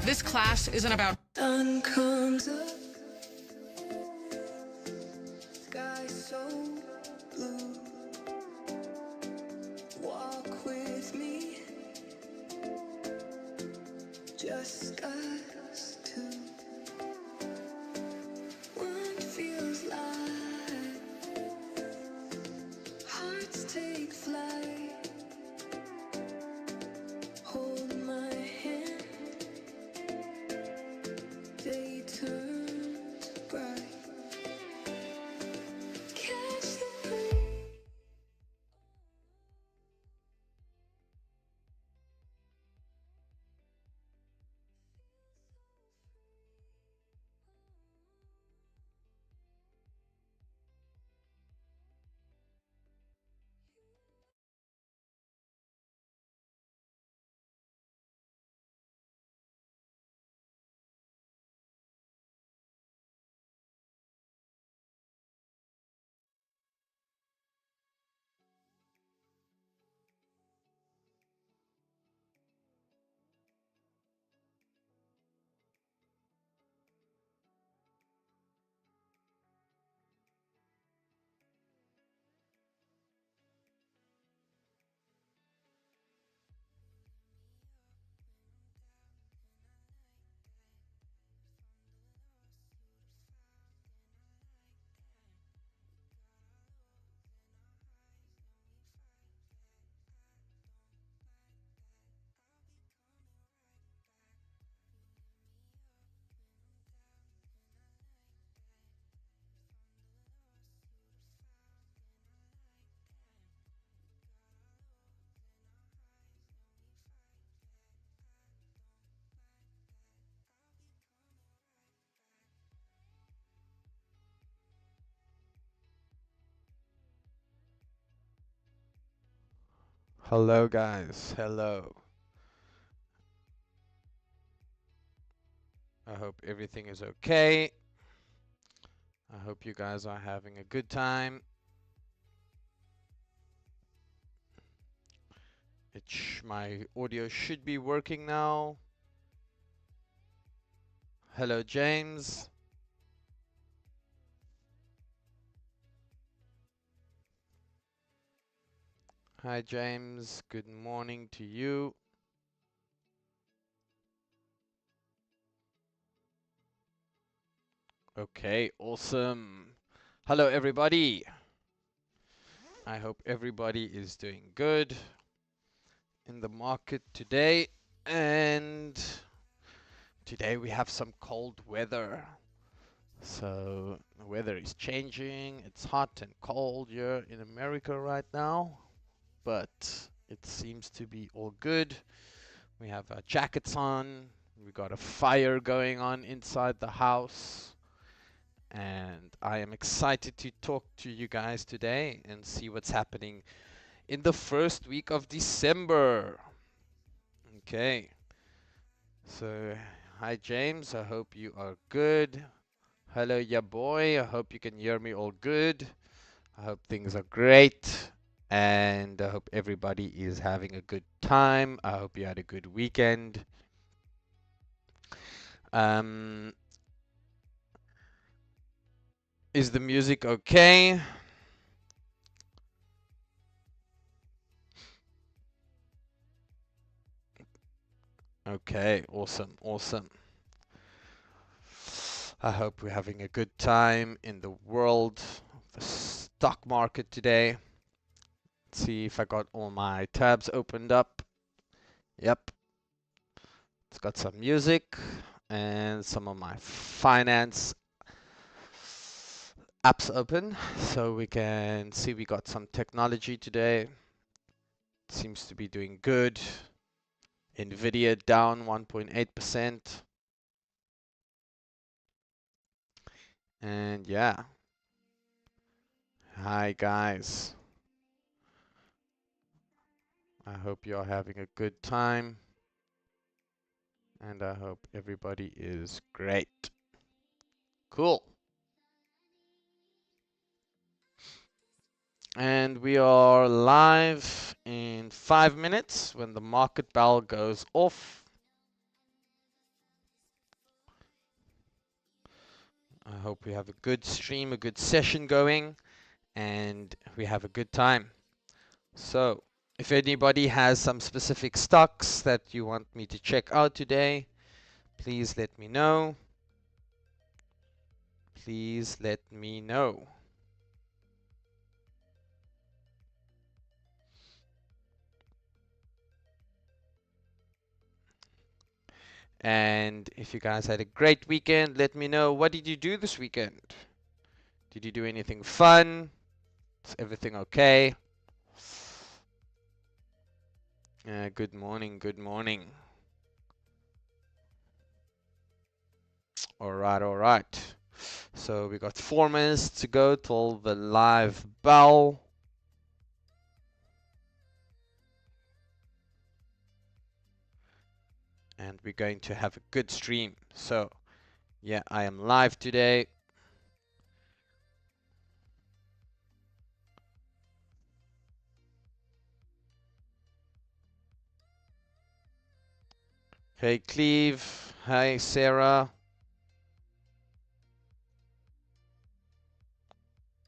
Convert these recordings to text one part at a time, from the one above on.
This class isn't about. Sun comes up, sky so blue. Walk with me, just us two. One feels like hearts take flight. Hold my hand, day turns bright. Catch the breeze. Hello guys, hello. I hope everything is okay. I hope you guys are having a good time. My audio should be working now. Hello James. Hi James, good morning to you. Okay, awesome. Hello everybody. I hope everybody is doing good in the market today. And today we have some cold weather. So the weather is changing. It's hot and cold here in America right now, but it seems to be all good. We have jackets on. We got a fire going on inside the house. And I am excited to talk to you guys today and see what's happening in the first week of December. Okay. So, hi James. I hope you are good. Hello, ya boy. I hope you can hear me all good. I hope things are great. And I hope everybody is having a good time. I hope you had a good weekend. Is the music okay? Okay, awesome, awesome. I hope we're having a good time in the world, the stock market today. Let's see if I got all my tabs opened up. Yep. It's got some music and some of my finance apps open, so we can see we got some technology today. Seems to be doing good. Nvidia down 1.8%. And yeah. Hi guys. I hope you're having a good time. And I hope everybody is great. Cool. And we are live in 5 minutes when the market bell goes off. I hope we have a good stream, a good session going, and we have a good time. So, if anybody has some specific stocks that you want me to check out today, please let me know. Please let me know. And if you guys had a great weekend, let me know. What did you do this weekend? Did you do anything fun? Is everything okay? Good morning, good morning. All right, all right. So we got 4 minutes to go till the live bell. And we're going to have a good stream. So, yeah, I am live today. Hey, Cleve. Hi, Sarah.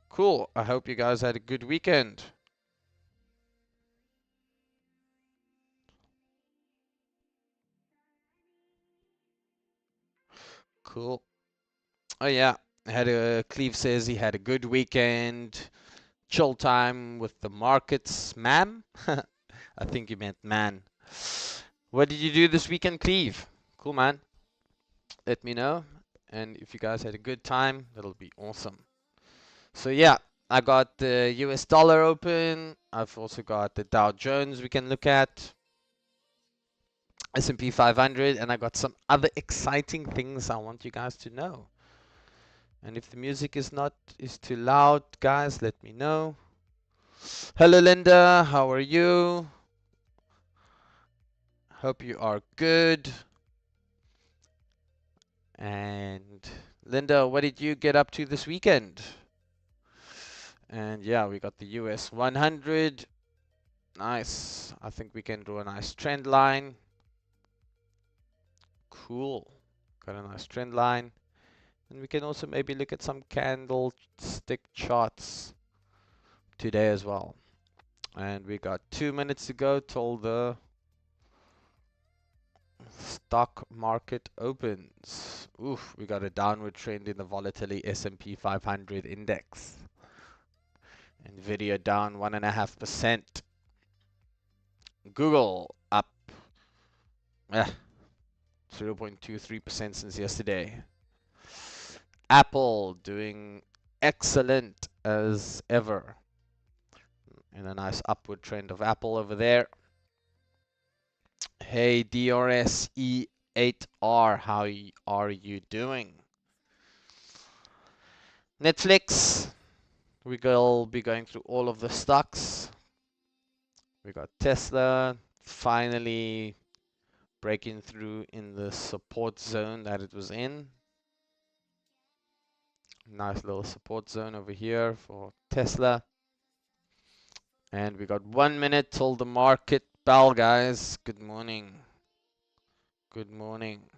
Cool. I hope you guys had a good weekend. Cool. Oh, yeah. Cleve says he had a good weekend. Chill time with the markets. Ma'am? I think you meant man. What did you do this weekend, Cleve? Cool, man. Let me know. And if you guys had a good time, that'll be awesome. So yeah, I got the US dollar open. I've also got the Dow Jones we can look at. S&P 500, and I got some other exciting things I want you guys to know. And if the music is too loud, guys, let me know. Hello Linda, how are you? Hope you are good. And Linda, what did you get up to this weekend? And yeah, we got the US 100. Nice. I think we can draw a nice trend line. Cool. Got a nice trend line. And we can also maybe look at some candlestick charts today as well. And we got 2 minutes to go till the stock market opens. Oof, we got a downward trend in the volatility S&P 500 index. Nvidia down 1.5%. Google up 0.23% since yesterday. Apple doing excellent as ever. And a nice upward trend of Apple over there. Hey DRSE8R, how are you doing? Netflix, we will be going through all of the stocks. We got Tesla finally breaking through in the support zone that it was in. Nice little support zone over here for Tesla. And we got 1 minute till the market bell, guys. Good morning. Good morning.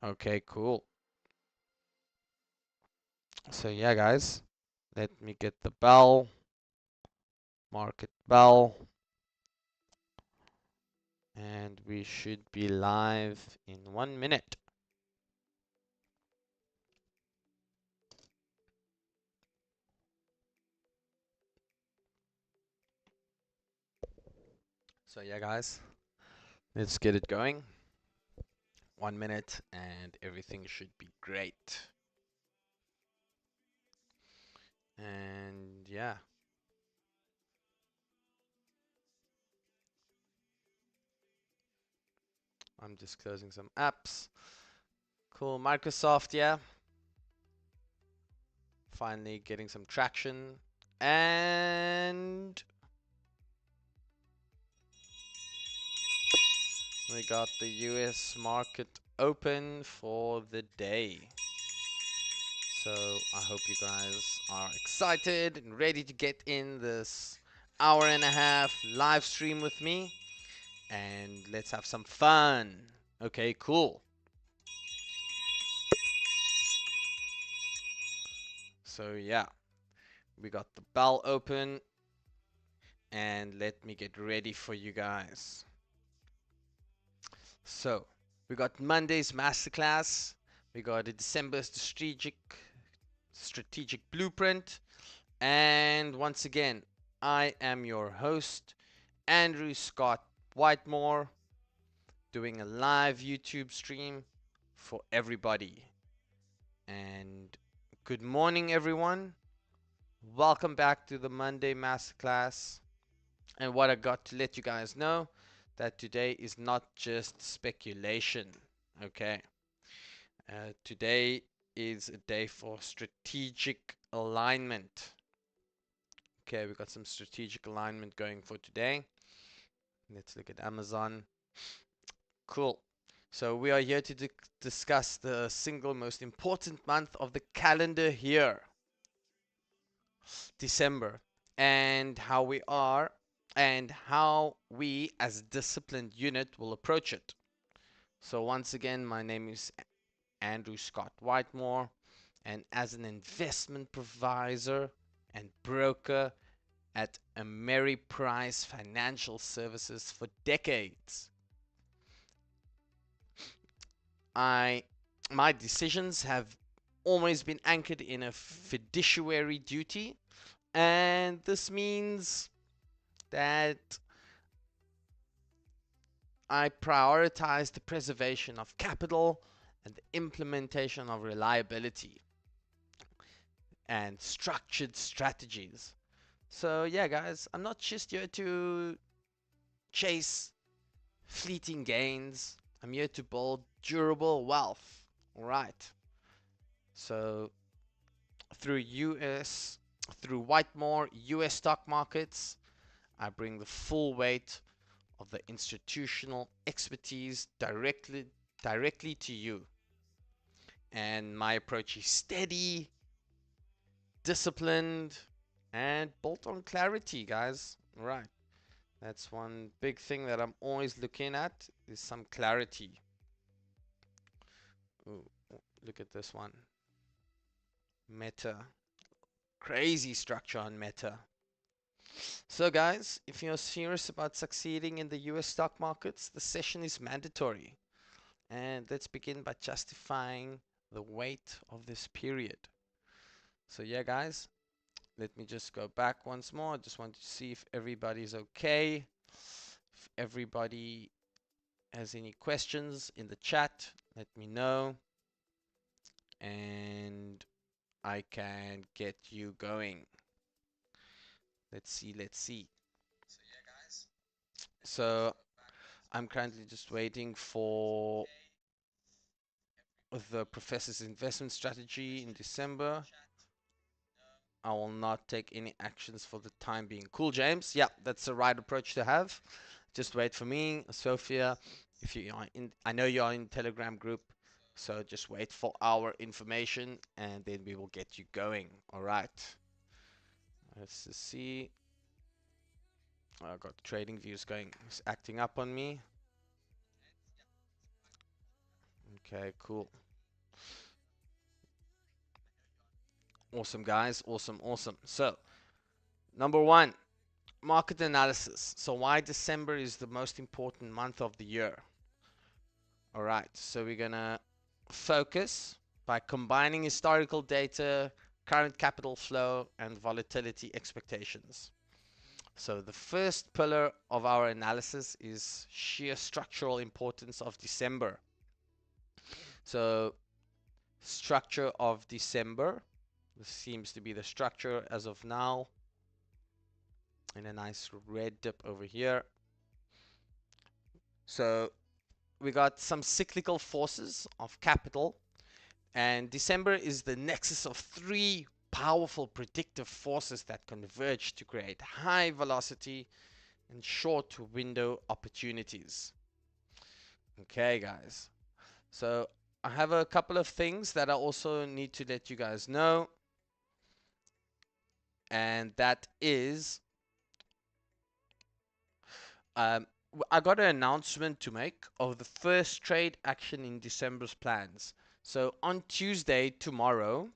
Okay, cool. So yeah, guys, let me get the bell. Market bell. And we should be live in 1 minute. So yeah, guys, let's get it going. 1 minute and everything should be great. And yeah. I'm just closing some apps. Cool, Microsoft, yeah. Finally getting some traction. And we got the US market open for the day. So I hope you guys are excited and ready to get in this hour and a half live stream with me. And let's have some fun. Okay, cool. So yeah, we got the bell open, and let me get ready for you guys. So we got Monday's masterclass, we got a December strategic blueprint, and once again, I am your host, Andrew Scott Whitemore, doing a live YouTube stream for everybody. And good morning, everyone. Welcome back to the Monday Masterclass. And what I got to let you guys know that today is not just speculation. Okay. Today is a day for strategic alignment. Okay, we got some strategic alignment going for today. Let's look at Amazon. Cool. So we are here to discuss the single most important month of the calendar year, December, and how we as a disciplined unit will approach it. So once again, my name is Andrew Scott Whitemore, and as an investment provider and broker at Ameriprise Financial Services for decades, my decisions have always been anchored in a fiduciary duty, and this means that I prioritize the preservation of capital and the implementation of reliability and structured strategies. So yeah, guys, I'm not just here to chase fleeting gains. I'm here to build durable wealth. All right. So through Whitemore US stock markets, I bring the full weight of the institutional expertise directly to you. And my approach is steady, disciplined, and built on clarity, guys. All right. That's one big thing that I'm always looking at is some clarity. Ooh, look at this one. Meta. Crazy structure on Meta. So guys, if you're serious about succeeding in the US stock markets, the session is mandatory. And let's begin by justifying the weight of this period. So yeah, guys, let me just go back once more. I just want to see if everybody's okay. If everybody has any questions in the chat, let me know. And I can get you going. Let's see. So yeah, guys. So I'm currently just waiting for the professor's investment strategy in December. I will not take any actions for the time being. Cool, James. Yeah, that's the right approach to have. Just wait for me, Sophia. If you are in, I know you are in Telegram group, so just wait for our information, and then we will get you going. All right. Let's just see. I got trading views going, it's acting up on me. Okay, cool. Awesome, guys. Awesome. So, number one, market analysis. So, why December is the most important month of the year? All right. So, we're gonna focus by combining historical data, current capital flow, and volatility expectations. So, the first pillar of our analysis is sheer structural importance of December. So, structure of December. This seems to be the structure as of now. And a nice red dip over here. So we got some cyclical forces of capital. And December is the nexus of three powerful predictive forces that converge to create high velocity and short window opportunities. Okay, guys. So I have a couple of things that I also need to let you guys know. And that is, I got an announcement to make of the first trade action in December's plans. So on Tuesday, tomorrow,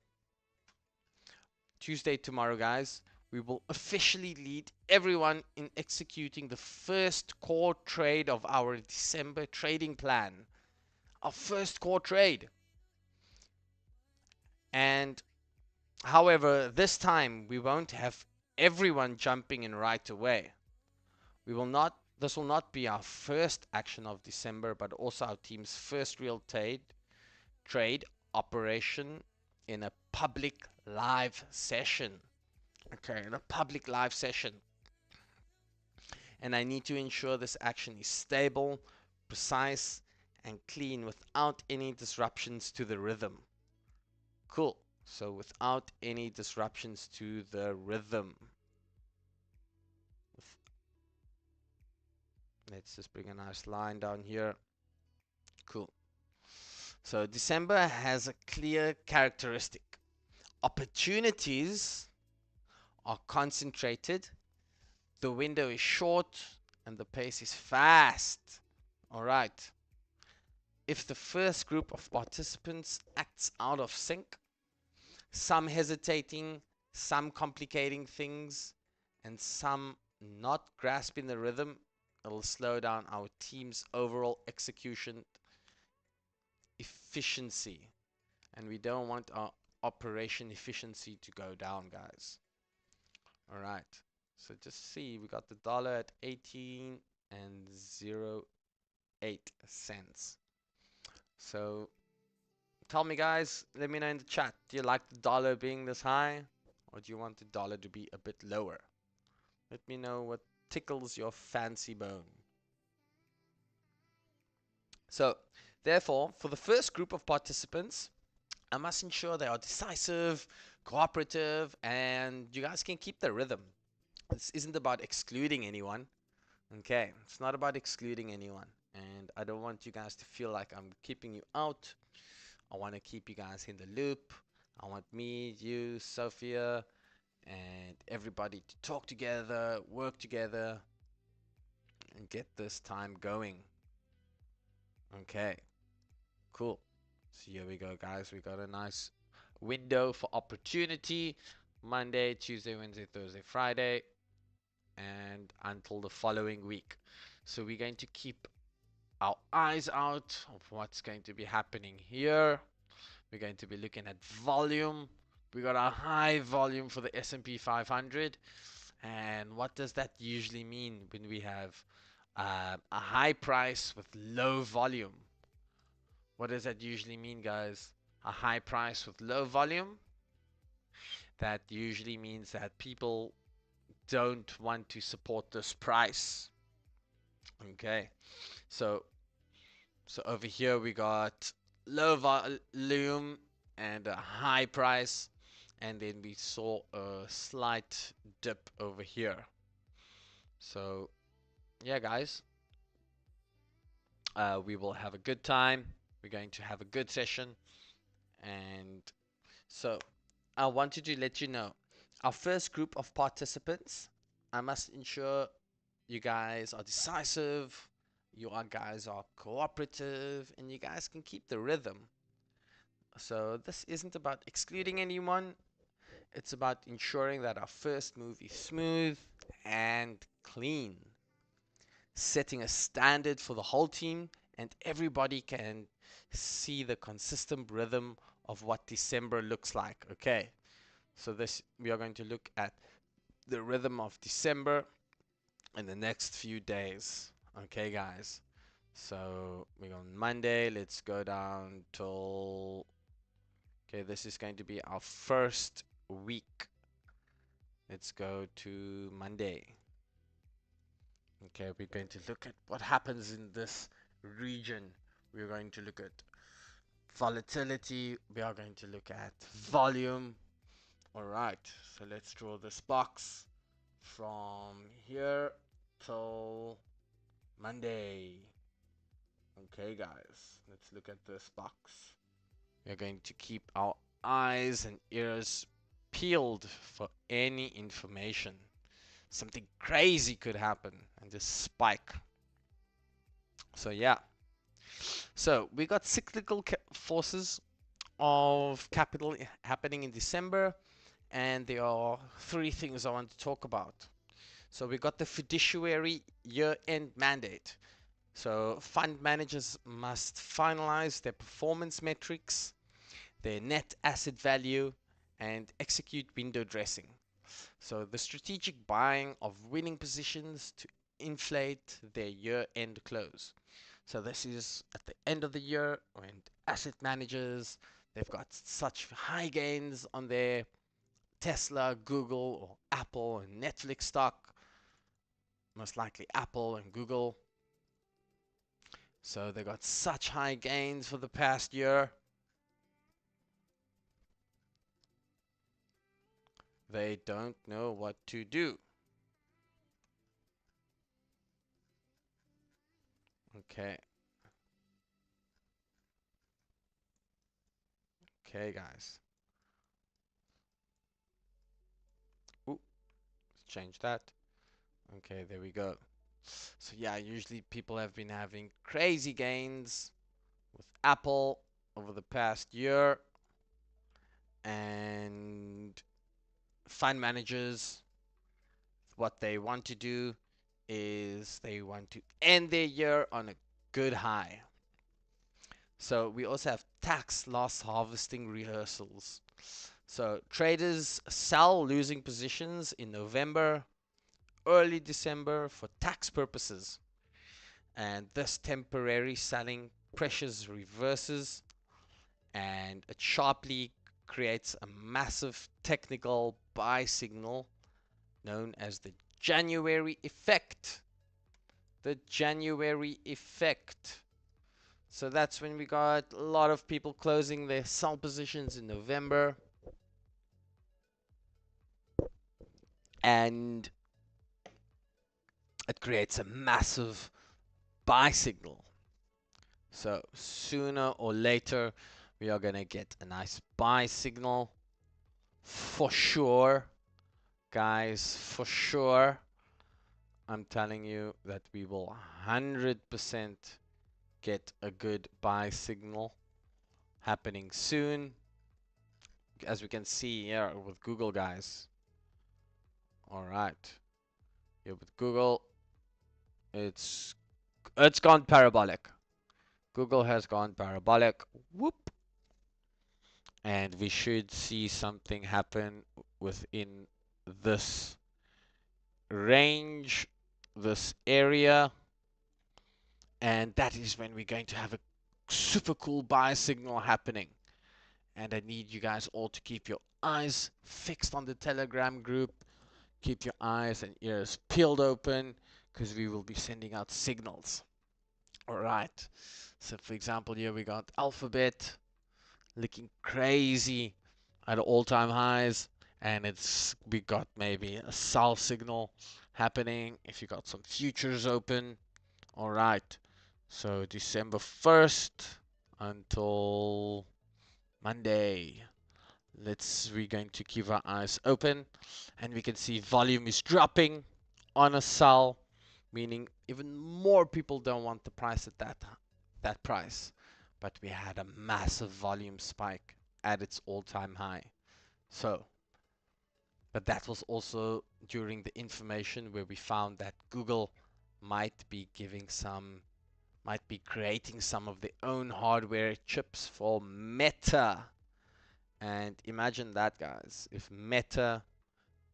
Tuesday tomorrow, guys, we will officially lead everyone in executing the first core trade of our December trading plan. Our first core trade. And however, this time we won't have everyone jumping in right away. This will not be our first action of December, but also our team's first real trade operation in a public live session. Okay, in a public live session. And I need to ensure this action is stable, precise, and clean without any disruptions to the rhythm. Cool. So without any disruptions to the rhythm. Let's just bring a nice line down here. Cool. So December has a clear characteristic. Opportunities are concentrated, the window is short, and the pace is fast. All right. If the first group of participants acts out of sync, some hesitating, some complicating things, and some not grasping the rhythm, it'll slow down our team's overall execution efficiency. And we don't want our operation efficiency to go down, guys. All right. So just see, we got the dollar at 18 and 08 cents. So tell me, guys, let me know in the chat. Do you like the dollar being this high, or do you want the dollar to be a bit lower? Let me know what tickles your fancy bone. So, therefore, for the first group of participants, I must ensure they are decisive, cooperative, and you guys can keep the rhythm. This isn't about excluding anyone. Okay, it's not about excluding anyone. And I don't want you guys to feel like I'm keeping you out. I want to keep you guys in the loop. I want me, you, Sophia, and everybody to talk together, work together, and get this time going. Okay, cool. So here we go, guys. We got a nice window for opportunity. Monday, Tuesday, Wednesday, Thursday, Friday, and until the following week. So we're going to keep our eyes out of what's going to be happening here. We're going to be looking at volume. We got a high volume for the S&P 500. And what does that usually mean when we have a high price with low volume? What does that usually mean, guys? A high price with low volume? That usually means that people don't want to support this price. Okay, so over here we got low volume and a high price, and then we saw a slight dip over here. So yeah, guys, we will have a good time. We're going to have a good session, and so I wanted to let you know our first group of participants. I must ensure you guys are decisive, you guys are cooperative, and you guys can keep the rhythm. So this isn't about excluding anyone. It's about ensuring that our first move is smooth and clean, setting a standard for the whole team, and everybody can see the consistent rhythm of what December looks like. Okay, so this we are going to look at the rhythm of December in the next few days. Okay, guys. So we're on Monday. Let's go down till. Okay, this is going to be our first week. Let's go to Monday. Okay, we're going to look at what happens in this region. We're going to look at volatility. We are going to look at volume. All right, so let's draw this box from here till Monday. Okay, guys, let's look at this box. We're going to keep our eyes and ears peeled for any information. Something crazy could happen and just spike. So yeah. So we got cyclical forces of capital happening in December, and there are three things I want to talk about. So we got the fiduciary year-end mandate. So fund managers must finalize their performance metrics, their net asset value, and execute window dressing. So the strategic buying of winning positions to inflate their year-end close. So this is at the end of the year when asset managers, they've got such high gains on their Tesla, Google, or Apple and Netflix stock, most likely Apple and Google. So they got such high gains for the past year. They don't know what to do. Okay. Okay, guys. Ooh, let's change that. Okay, there we go. So yeah, usually people have been having crazy gains with Apple over the past year, and fund managers, what they want to do is they want to end their year on a good high. So we also have tax loss harvesting rehearsals. So traders sell losing positions in November, early December for tax purposes. And this temporary selling pressures reverses, and it sharply creates a massive technical buy signal known as the January effect. The January effect. So that's when we got a lot of people closing their sell positions in November. And it creates a massive buy signal. So sooner or later, we are going to get a nice buy signal for sure. Guys, for sure. I'm telling you that we will 100% get a good buy signal happening soon. As we can see here with Google, guys. All right. Here with Google, it's gone parabolic. Google has gone parabolic. Whoop. And we should see something happen within this range, this area, and that is when we're going to have a super cool buy signal happening. And I need you guys all to keep your eyes fixed on the Telegram group. Keep your eyes and ears peeled open because we will be sending out signals. All right. So for example, here we got Alphabet looking crazy at all-time highs, and we got maybe a sell signal happening if you got some futures open. All right. So December 1st until Monday. We're going to keep our eyes open, and we can see volume is dropping on a sell, meaning even more people don't want the price at that price. But we had a massive volume spike at its all-time high. So, but that was also during the information where we found that Google might be creating some of their own hardware chips for Meta. And imagine that, guys, if Meta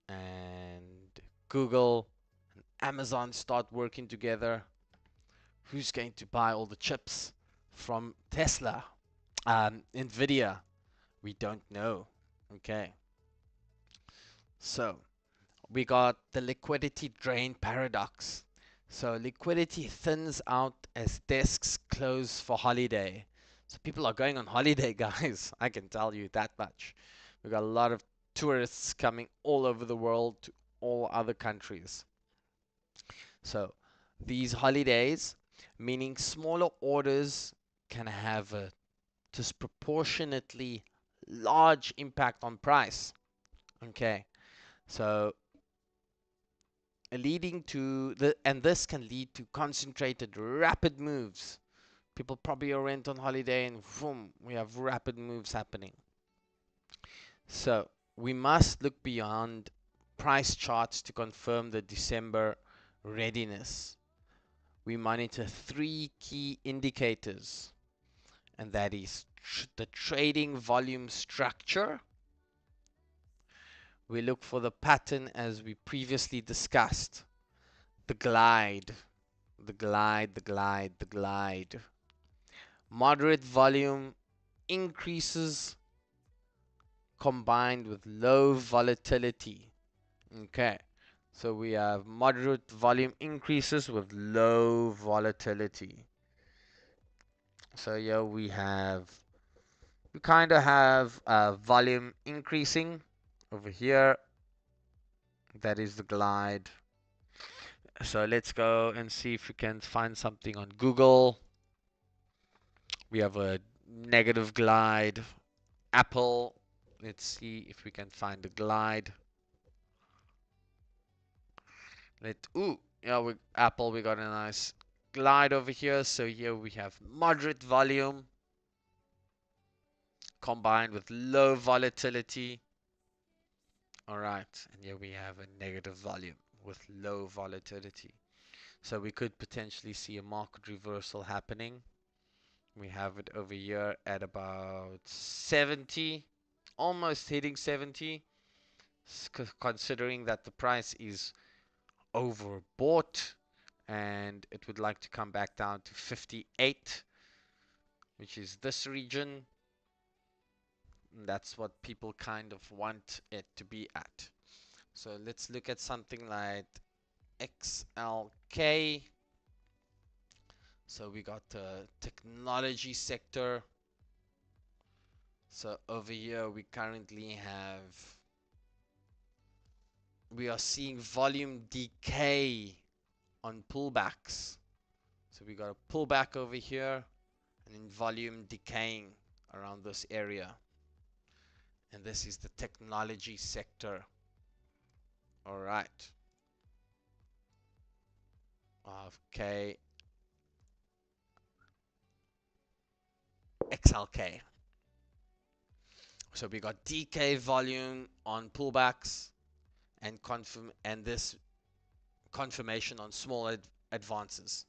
and Google and Amazon start working together, who's going to buy all the chips from Tesla? Nvidia? We don't know. Okay. So we got the liquidity drain paradox. So liquidity thins out as desks close for holiday. So people are going on holiday, guys. I can tell you that much. We got a lot of tourists coming all over the world to all other countries. So these holidays, meaning smaller orders, can have a disproportionately large impact on price. Okay. So this can lead to concentrated rapid moves. People probably went on holiday and boom, we have rapid moves happening. So we must look beyond price charts to confirm the December readiness. We monitor three key indicators, and that is the trading volume structure. We look for the pattern as we previously discussed, the glide, the glide, the glide, the glide. Moderate volume increases combined with low volatility. Okay, so we have moderate volume increases with low volatility. So here we kind of have volume increasing over here. That is the glide. So let's go and see if we can find something on Google. We have a negative glide. Apple. Let's see if we can find a glide. Apple, we got a nice glide over here. So here we have moderate volume combined with low volatility. All right, and here we have a negative volume with low volatility. So we could potentially see a market reversal happening. We have it over here at about 70, almost hitting 70, considering that the price is overbought and it would like to come back down to 58, which is this region. And that's what people kind of want it to be at. So let's look at something like XLK. So we got the technology sector. So over here we are seeing volume decay on pullbacks. So we got a pullback over here and then volume decaying around this area. And this is the technology sector. All right. Okay. XLK. So we got decay volume on pullbacks and this confirmation on small advances.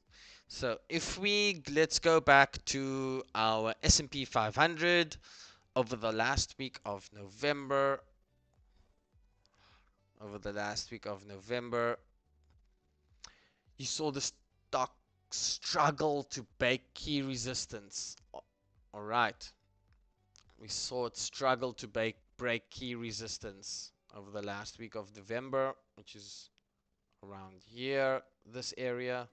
So if let's go back to our S&P 500 over the last week of November. You saw the stock struggle to break key resistance. All right. We saw it struggle to break key resistance over the last week of November, which is around here, this area.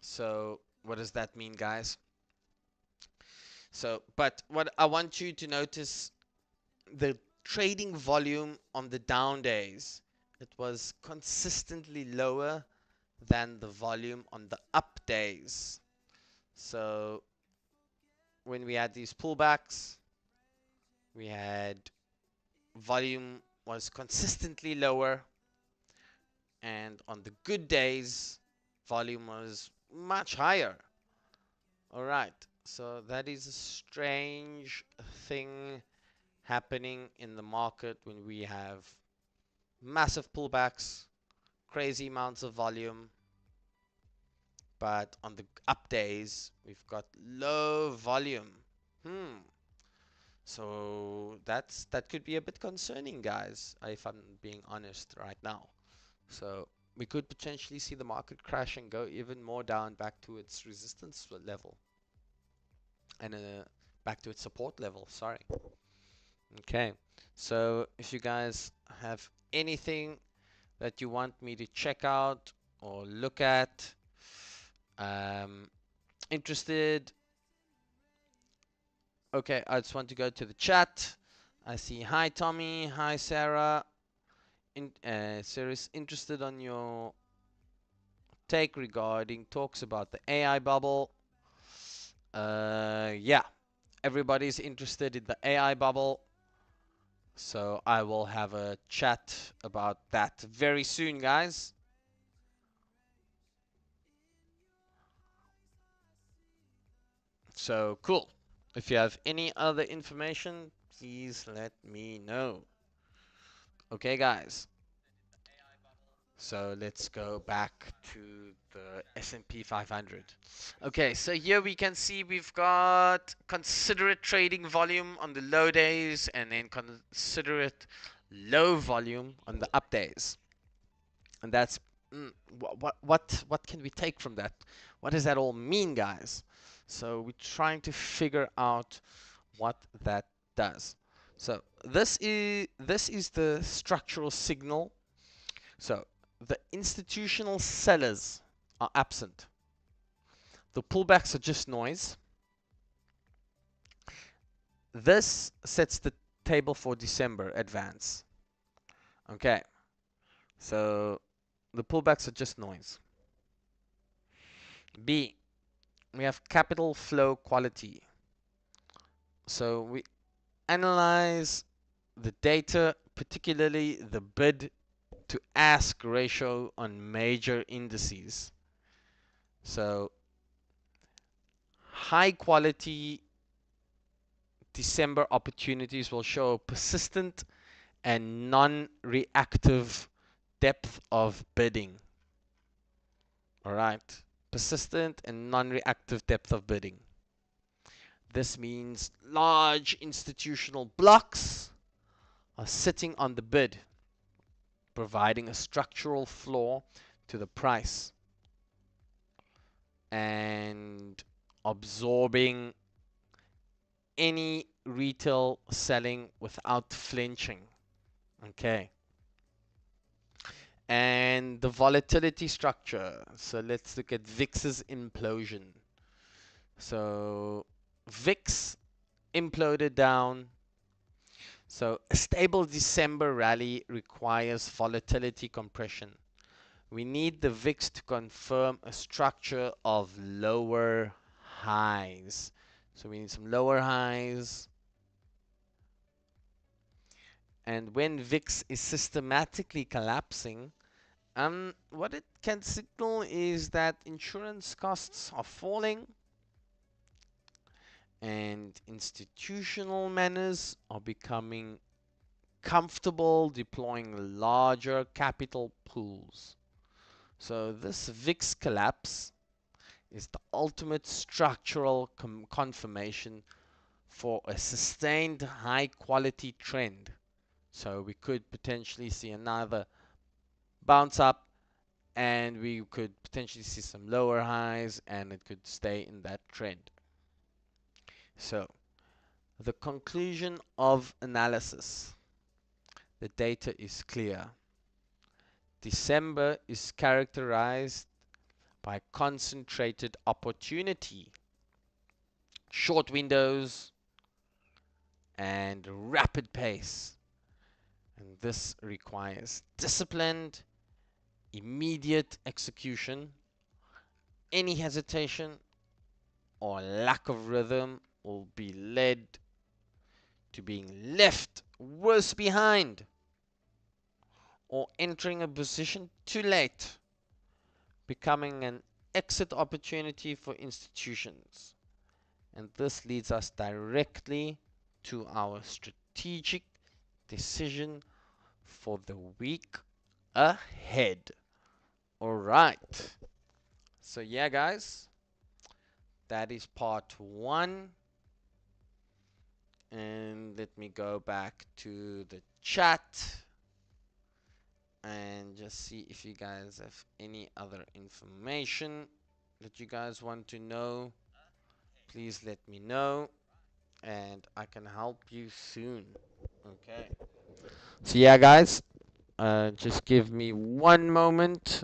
So what does that mean, guys? So, but what I want you to notice, the trading volume on the down days, it was consistently lower than the volume on the up days. So when we had these pullbacks, we had volume was consistently lower, and on the good days, volume was much higher. All right, so that is a strange thing happening in the market when we have massive pullbacks, crazy amounts of volume, but on the up days, we've got low volume. So that could be a bit concerning, guys, if I'm being honest right now. So we could potentially see the market crash and go even more down back to its resistance level and back to its support level. Sorry. Okay. So if you guys have anything that you want me to check out or look at, interested. Okay, I just want to go to the chat. I see hi Tommy, hi Sarah. Sarah's interested on your take regarding talks about the AI bubble. Yeah, everybody's interested in the AI bubble. So I will have a chat about that very soon, guys. So cool. If you have any other information, please let me know. Okay, guys. So let's go back to the S&P 500. Okay, so here we can see we've got considerate trading volume on the low days and then considerate low volume on the up days. And that's what can we take from that? What does that all mean, guys? So we're trying to figure out what that does. So this is the structural signal. So the institutional sellers are absent. The pullbacks are just noise. This sets the table for December advance. Okay, so the pullbacks are just noise. B, we have capital flow quality. So we analyze the data, particularly the bid to ask ratio on major indices. So high quality December opportunities will show persistent and non-reactive depth of bidding. All right, persistent and non-reactive depth of bidding. This means large institutional blocks are sitting on the bid, providing a structural floor to the price and absorbing any retail selling without flinching. Okay. And the volatility structure. So let's look at VIX's implosion. So VIX imploded down. So a stable December rally requires volatility compression. We need the VIX to confirm a structure of lower highs. So we need some lower highs. And when VIX is systematically collapsing, what it can signal is that insurance costs are falling and institutional managers are becoming comfortable deploying larger capital pools. So this VIX collapse is the ultimate structural confirmation for a sustained high quality trend. So we could potentially see another bounce up and we could potentially see some lower highs and it could stay in that trend. So the conclusion of analysis. The data is clear. December is characterized by concentrated opportunity, short windows, and rapid pace. And this requires disciplined, immediate execution. Any hesitation or lack of rhythm will be led to being left worse behind or entering a position too late, becoming an exit opportunity for institutions. And this leads us directly to our strategic decision for the week ahead. All right. So, yeah, guys, that is part one. And let me go back to the chat and just see if you guys have any other information that you guys want to know. Please let me know and I can help you soon. Okay. So yeah, guys, just give me one moment.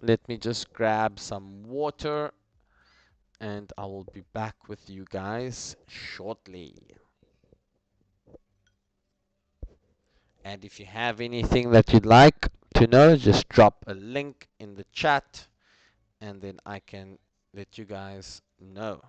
Let me just grab some water and I will be back with you guys shortly. And if you have anything that you'd like to know, just drop a link in the chat and then I can let you guys know.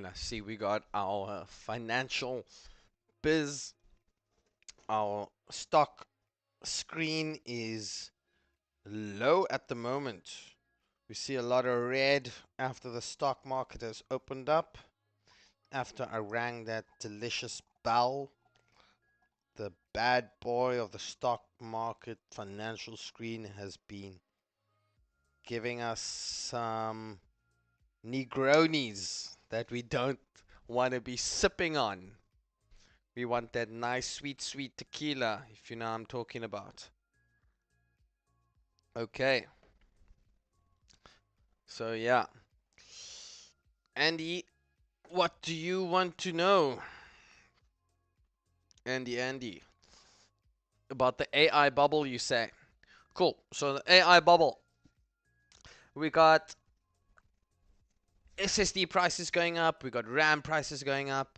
Let's see, we got our financial biz. Our stock screen is low at the moment. We see a lot of red after the stock market has opened up. After I rang that delicious bell, the bad boy of the stock market financial screen has been giving us some Negronis that we don't want to be sipping on. We want that nice, sweet, sweet tequila, if you know what I'm talking about. Okay. So, yeah. Andy, what do you want to know? Andy. About the AI bubble, you say? Cool. So, the AI bubble. We got SSD prices going up. We got RAM prices going up.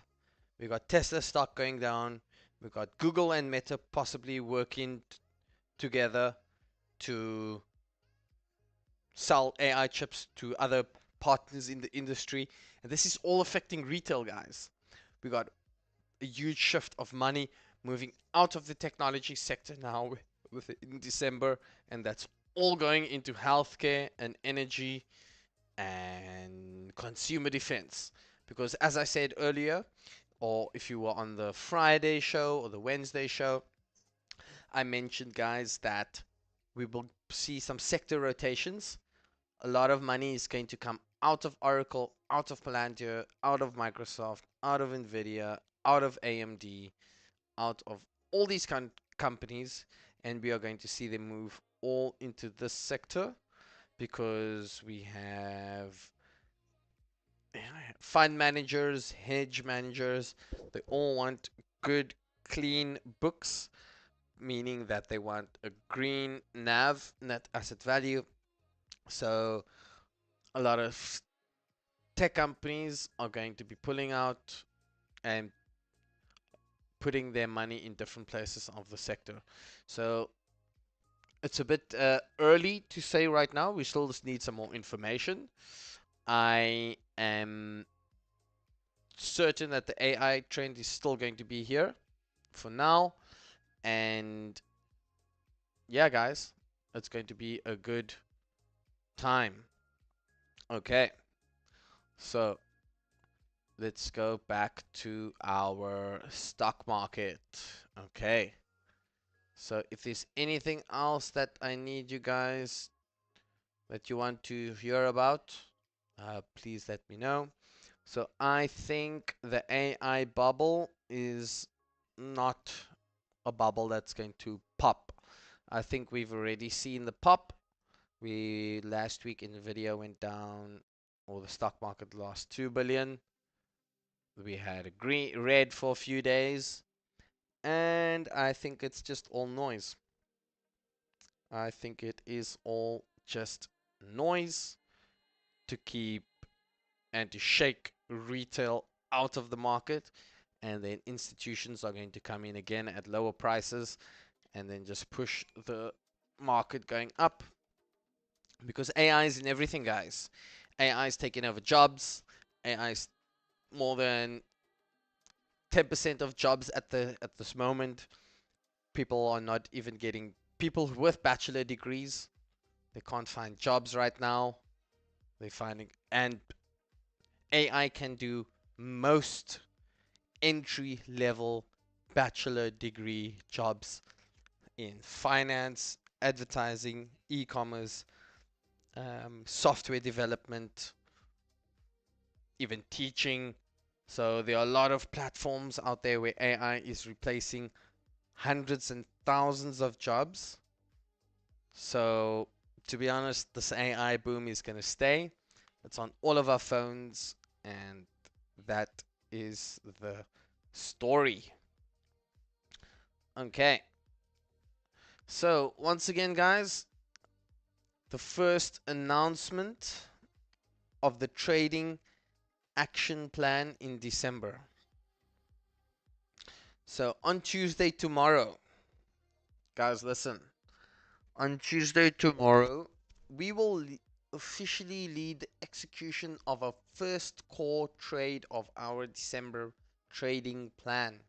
We got Tesla stock going down. We got Google and Meta possibly working together to sell AI chips to other partners in the industry. And this is all affecting retail, guys. We got a huge shift of money moving out of the technology sector now in December, and that's all going into healthcare and energy and consumer defense. Because as I said earlier, or if you were on the Friday show or the Wednesday show, I mentioned, guys, that we will see some sector rotations. A lot of money is going to come out of Oracle, out of Palantir, out of Microsoft, out of Nvidia, out of AMD, out of all these companies, and we are going to see them move all into this sector because we have fund managers, hedge managers, they all want good, clean books, meaning that they want a green NAV, net asset value. So a lot of tech companies are going to be pulling out and putting their money in different places of the sector. So it's a bit early to say right now. We still just need some more information. I am certain that the AI trend is still going to be here for now. And yeah, guys, it's going to be a good time. Okay, so let's go back to our stock market. Okay, so if there's anything else that I need you guys that you want to hear about, please let me know. So I think the AI bubble is not a bubble that's going to pop. I think we've already seen the pop. We last week in the video went down, or the stock market lost 2 billion. We had a red for a few days, and I think it's just all noise. I think it is all just noise to keep and to shake retail out of the market, and then institutions are going to come in again at lower prices and then just push the market going up, because AI is in everything, guys. AI is taking over jobs. AI is more than 10% of jobs at this moment. People are not even getting, people with bachelor degrees, they can't find jobs right now. They're finding, and AI can do most entry level bachelor degree jobs in finance, advertising, e-commerce, software development, even teaching. So there are a lot of platforms out there where AI is replacing hundreds and thousands of jobs. So to be honest, this AI boom is going to stay. It's on all of our phones, and that is the story. Okay. So once again, guys, the first announcement of the trading action plan in December. So on Tuesday tomorrow, guys, listen. On Tuesday tomorrow, we will officially lead the execution of our first core trade of our December trading plan.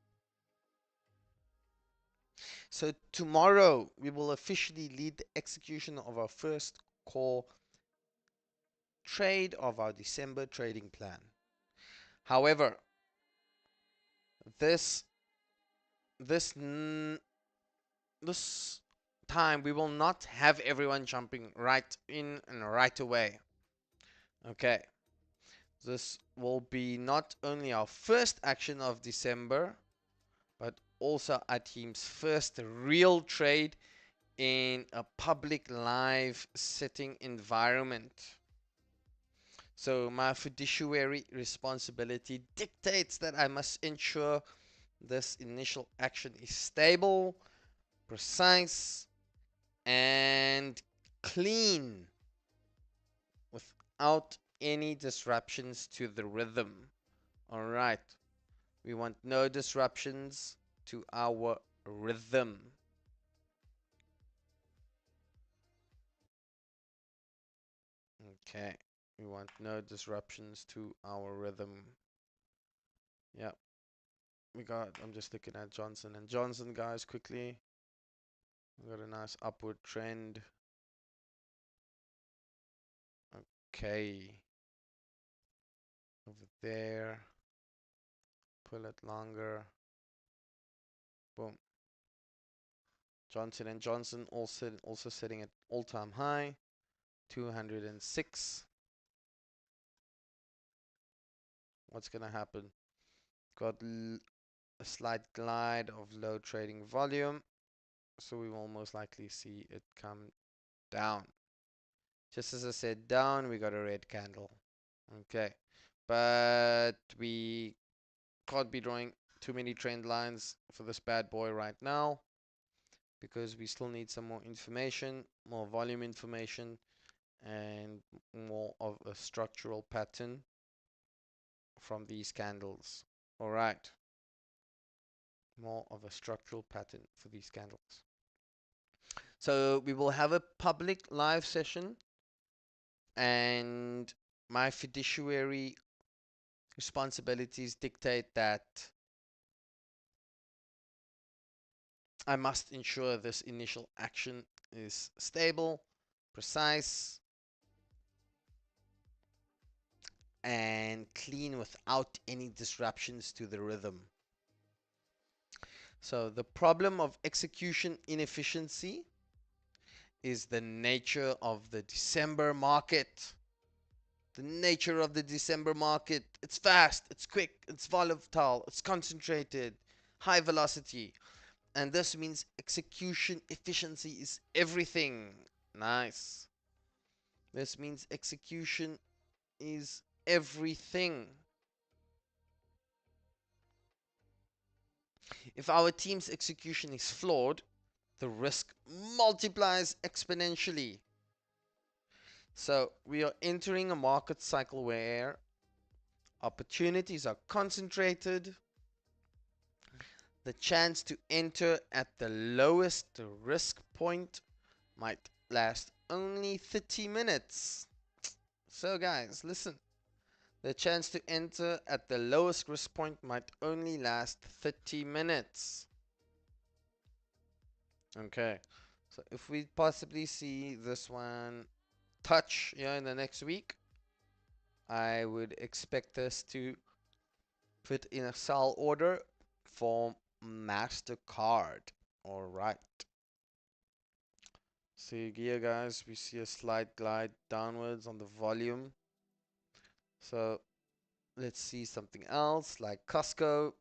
So tomorrow we will officially lead the execution of our first core trade of our December trading plan. However, this this this time we will not have everyone jumping right in and right away. Okay, this will be not only our first action of December, but also our team's first real trade in a public live setting environment. So my fiduciary responsibility dictates that I must ensure this initial action is stable, precise, and clean without any disruptions to the rhythm. Alright, we want no disruptions to our rhythm. Okay, we want no disruptions to our rhythm. Yeah, I'm just looking at Johnson and Johnson, guys, quickly. We got a nice upward trend. Okay, over there, pull it longer. Boom. Johnson and Johnson also sitting at all-time high, 206. What's gonna happen? Got a slight glide of low trading volume, so we will most likely see it come down. Just as I said down, we got a red candle. Okay, but we can't be drawing too many trend lines for this bad boy right now, because we still need some more information, more volume information, and more of a structural pattern from these candles. All right, more of a structural pattern for these candles. So we will have a public live session, and my fiduciary responsibilities dictate that I must ensure this initial action is stable, precise, and clean without any disruptions to the rhythm. So the problem of execution inefficiency is the nature of the December market. The nature of the December market. It's fast, it's quick, it's volatile, it's concentrated, high velocity. And this means execution efficiency is everything. Nice. This means execution is everything. If our team's execution is flawed, the risk multiplies exponentially. So we are entering a market cycle where opportunities are concentrated. The chance to enter at the lowest risk point might last only 30 minutes. So guys, listen. The chance to enter at the lowest risk point might only last 30 minutes. Okay, so if we possibly see this one touch in the next week, I would expect this to put in a sell order for MasterCard. All right. See here, guys, we see a slight glide downwards on the volume. So let's see something else like Costco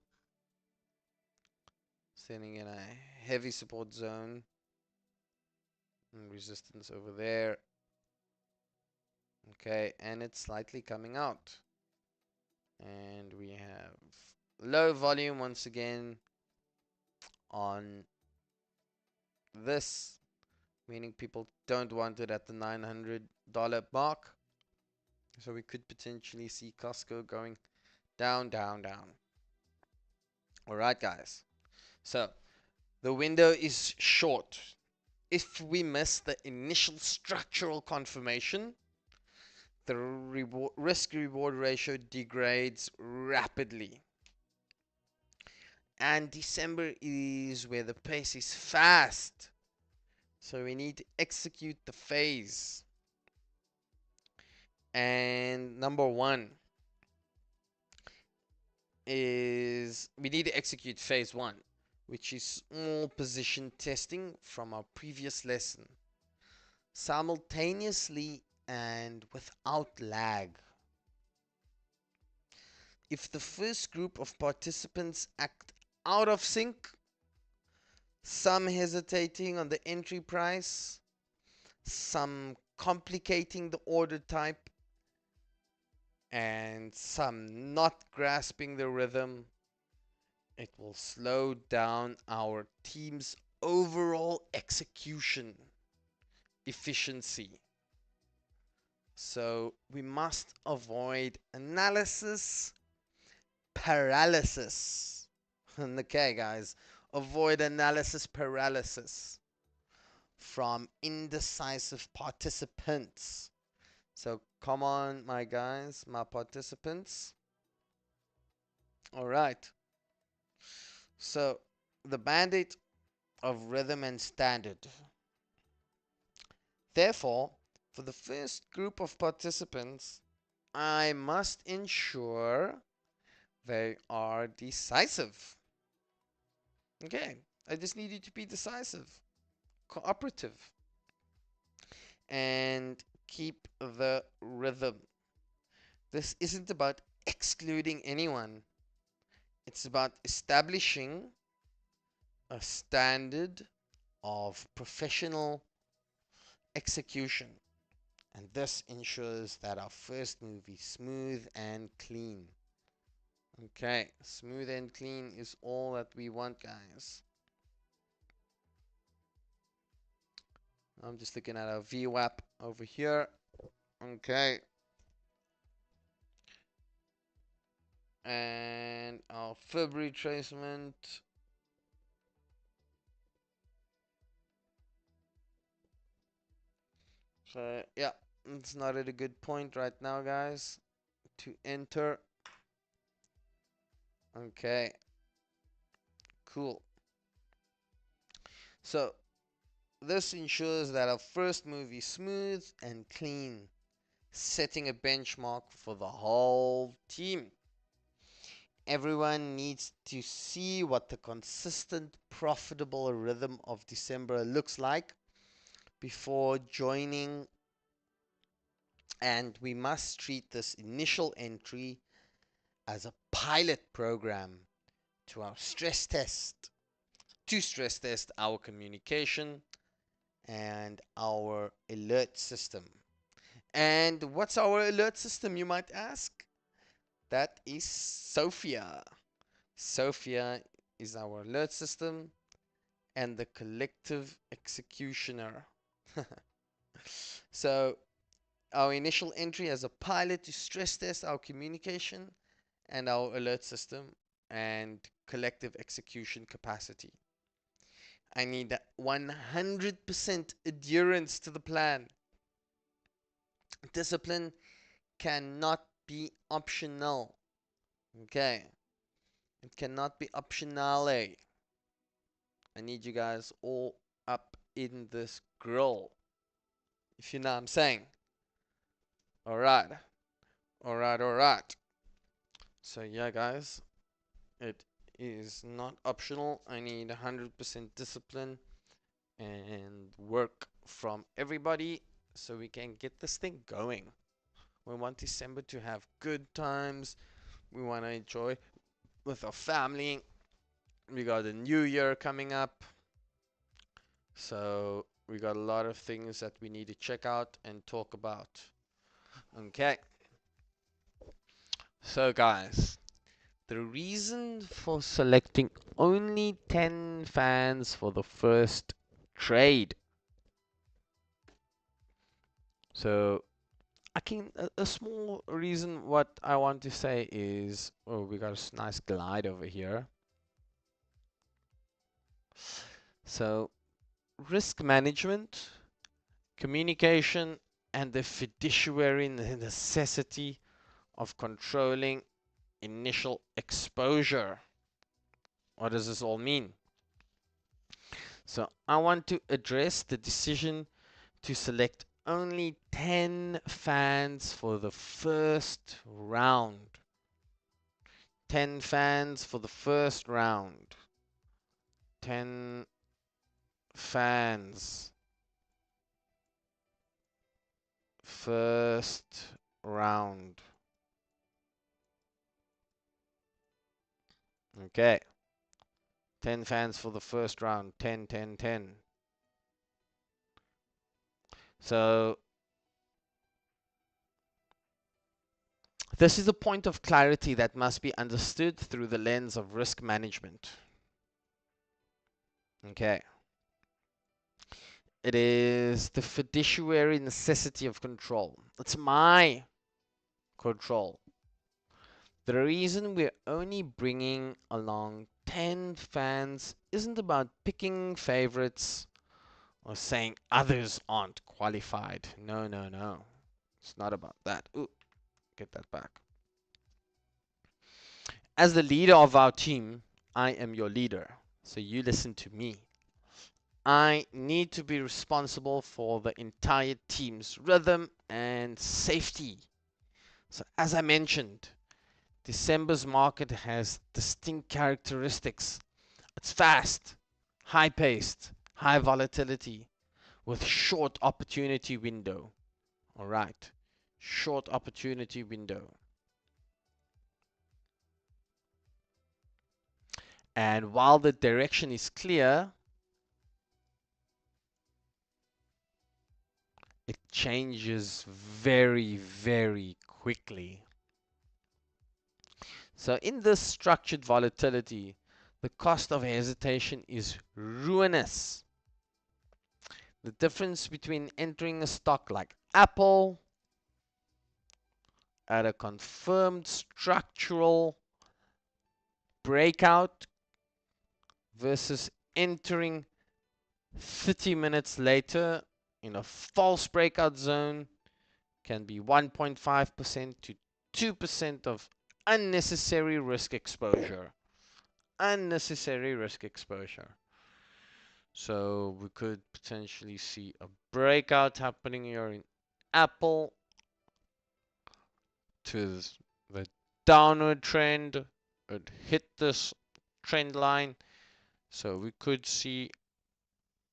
sitting in a heavy support zone and resistance over there. Okay, and it's slightly coming out. And we have low volume once again on this, meaning people don't want it at the $900 mark. So we could potentially see Costco going down, down, down. All right, guys. So the window is short. If we miss the initial structural confirmation, the risk-reward ratio degrades rapidly. And December is where the pace is fast. So we need to execute the phase. And number one is we need to execute phase one, which is small position testing from our previous lesson, simultaneously and without lag. If the first group of participants act out of sync, some hesitating on the entry price, some complicating the order type, and some not grasping the rhythm, it will slow down our team's overall execution efficiency. So we must avoid analysis paralysis. Okay, guys, avoid analysis paralysis from indecisive participants. So come on, my guys, my participants. All right. So the mandate of rhythm and standard. Therefore, for the first group of participants, I must ensure they are decisive. Okay, I just need you to be decisive, cooperative, and keep the rhythm. This isn't about excluding anyone, it's about establishing a standard of professional execution. And this ensures that our first move is smooth and clean. Okay, smooth and clean is all that we want, guys. I'm just looking at our VWAP over here. Okay. And our fib retracement. So, yeah, it's not at a good point right now, guys, to enter. Okay, cool. So, this ensures that our first move is smooth and clean, setting a benchmark for the whole team. Everyone needs to see what the consistent, profitable rhythm of December looks like before joining, and we must treat this initial entry as a pilot program to our stress test, to stress test our communication and our alert system. And what's our alert system, you might ask? That is Sophia. Sophia is our alert system and the collective executioner. So, our initial entry as a pilot to stress test our communication and our alert system and collective execution capacity. I need 100% adherence to the plan. Discipline cannot be optional. Okay. It cannot be optionale. I need you guys all up in this grill. If you know what I'm saying. Alright. Alright. So yeah, guys. It is not optional. I need 100% discipline and work from everybody so we can get this thing going. We want December to have good times. We want to enjoy with our family. We got a new year coming up. So we got a lot of things that we need to check out and talk about. Okay. So guys, the reason for selecting only 10 fans for the first trade. So a small reason what I want to say is, oh, we got a nice glide over here. So risk management, communication, and the fiduciary necessity of controlling initial exposure. What does this all mean? So I want to address the decision to select only 10 fans for the first round. 10 fans for the first round. 10 fans. First round. Okay. 10 fans for the first round. 10, 10, 10. So this is a point of clarity that must be understood through the lens of risk management. Okay. It is the fiduciary necessity of control. It's my control. The reason we're only bringing along 10 fans isn't about picking favorites or saying others aren't qualified. No, no, no. It's not about that. Ooh, get that back. As the leader of our team, I am your leader. So you listen to me. I need to be responsible for the entire team's rhythm and safety. So as I mentioned, December's market has distinct characteristics. It's fast, high-paced, high volatility with short opportunity window. All right, short opportunity window. And while the direction is clear, it changes very, very quickly. So in this structured volatility, the cost of hesitation is ruinous. The difference between entering a stock like Apple at a confirmed structural breakout versus entering 30 minutes later in a false breakout zone can be 1.5% to 2% of unnecessary risk exposure. Unnecessary risk exposure. So we could potentially see a breakout happening here in Apple to the downward trend. It hit this trend line. So we could see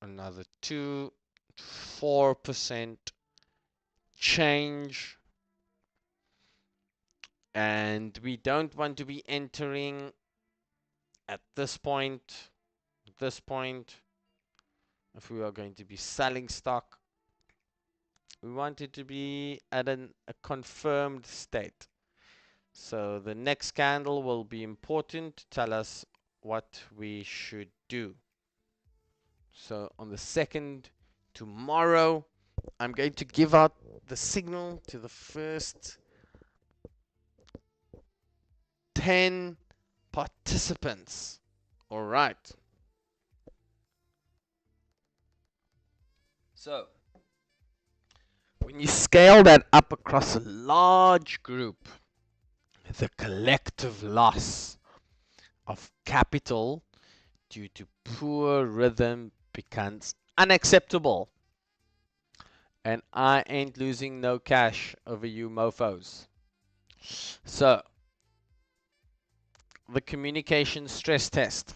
another 2-4% change. And we don't want to be entering at this point. If we are going to be selling stock, we want it to be at a confirmed state. So the next candle will be important to tell us what we should do. So on the 2nd, tomorrow, I'm going to give out the signal to the first 10 participants. All right. So when you scale that up across a large group, the collective loss of capital due to poor rhythm becomes unacceptable. And I ain't losing no cash over you mofos. So, the communication stress test.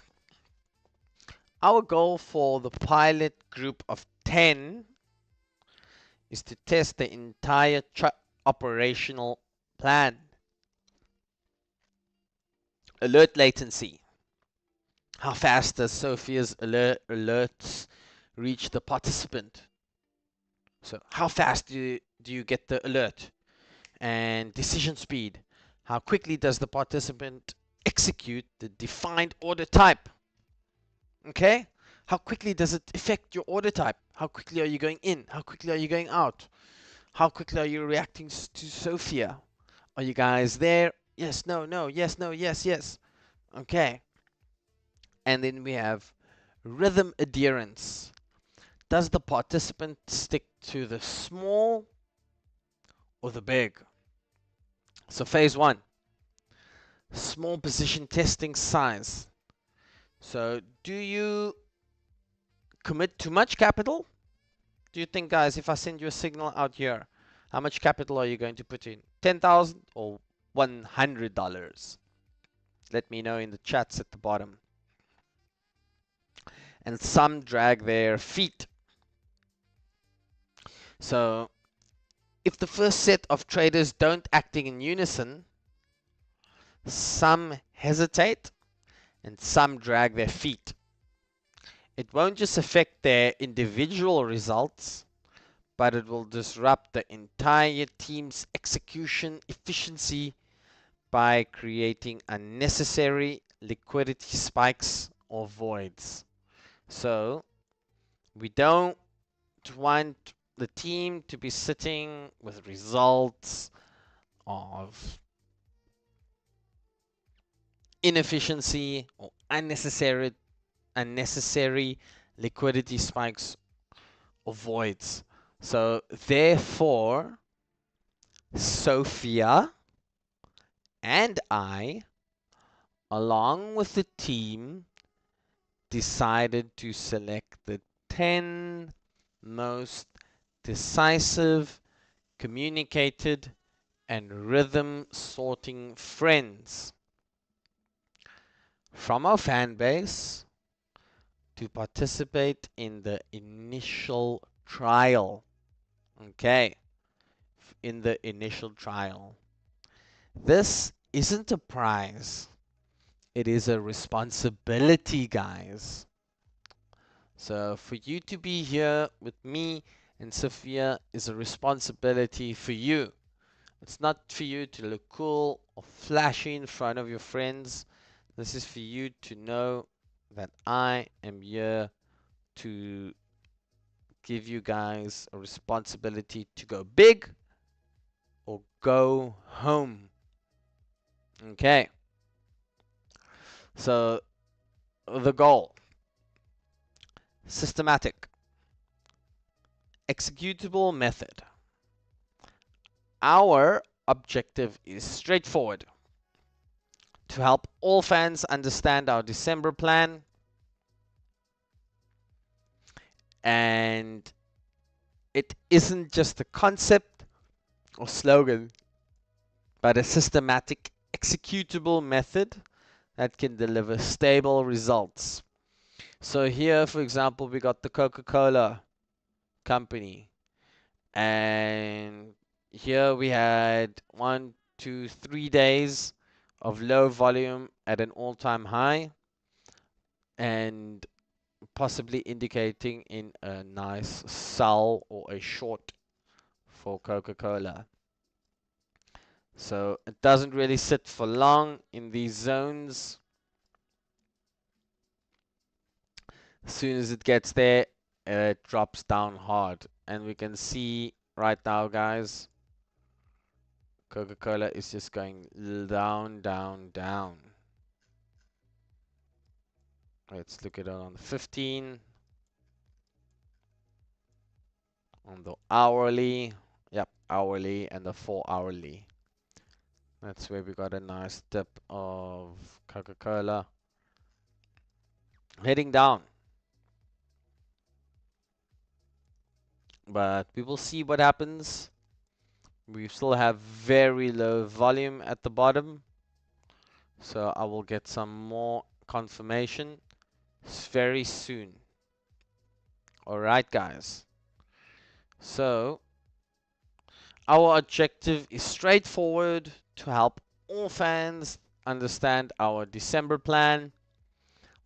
Our goal for the pilot group of 10 is to test the entire operational plan. Alert latency. How fast does Sophia's alerts reach the participant? So how fast do you get the alert? And decision speed. How quickly does the participant execute the defined order type? Okay? How quickly does it affect your order type? How quickly are you going in? How quickly are you going out? How quickly are you reacting to Sophia? Are you guys there? Yes, no, no, yes, no, yes, yes. Okay. And then we have rhythm adherence. Does the participant stick to the small or the big. So phase one, small position testing size. So do you commit too much capital? Do you think, guys, if I send you a signal out here, how much capital are you going to put in? 10,000 or $100? Let me know in the chats at the bottom. And some drag their feet. So if the first set of traders don't acting in unison, some hesitate and some drag their feet. It won't just affect their individual results, but it will disrupt the entire team's execution efficiency by creating unnecessary liquidity spikes or voids. So we don't want the team to be sitting with results of inefficiency or unnecessary liquidity spikes or voids. So therefore, Sophia and I, along with the team, decided to select the 10 most decisive, communicated, and rhythm sorting friends from our fan base to participate in the initial trial. Okay, in the initial trial. This isn't a prize. It is a responsibility, guys. So for you to be here with me and Sophia is a responsibility for you. It's not for you to look cool or flashy in front of your friends. This is for you to know that I am here to give you guys a responsibility to go big or go home. Okay. So the goal, systematic, executable method. Our objective is straightforward: to help all fans understand our December plan, and it isn't just a concept or slogan, but a systematic, executable method that can deliver stable results. So here, for example, we got the Coca-Cola company, and here we had 1, 2, 3 days of low volume at an all-time high, and possibly indicating in a nice sell or a short for Coca-Cola. So it doesn't really sit for long in these zones. As soon as it gets there, it drops down hard. And we can see right now, guys, Coca-Cola is just going down, down, down. Let's look at it on the 15. On the hourly. Yep, hourly and the 4-hourly. That's where we got a nice dip of Coca-Cola heading down. But we will see what happens. We still have very low volume at the bottom. So I will get some more confirmation very soon. Alright, guys. So our objective is straightforward: to help all fans understand our December plan.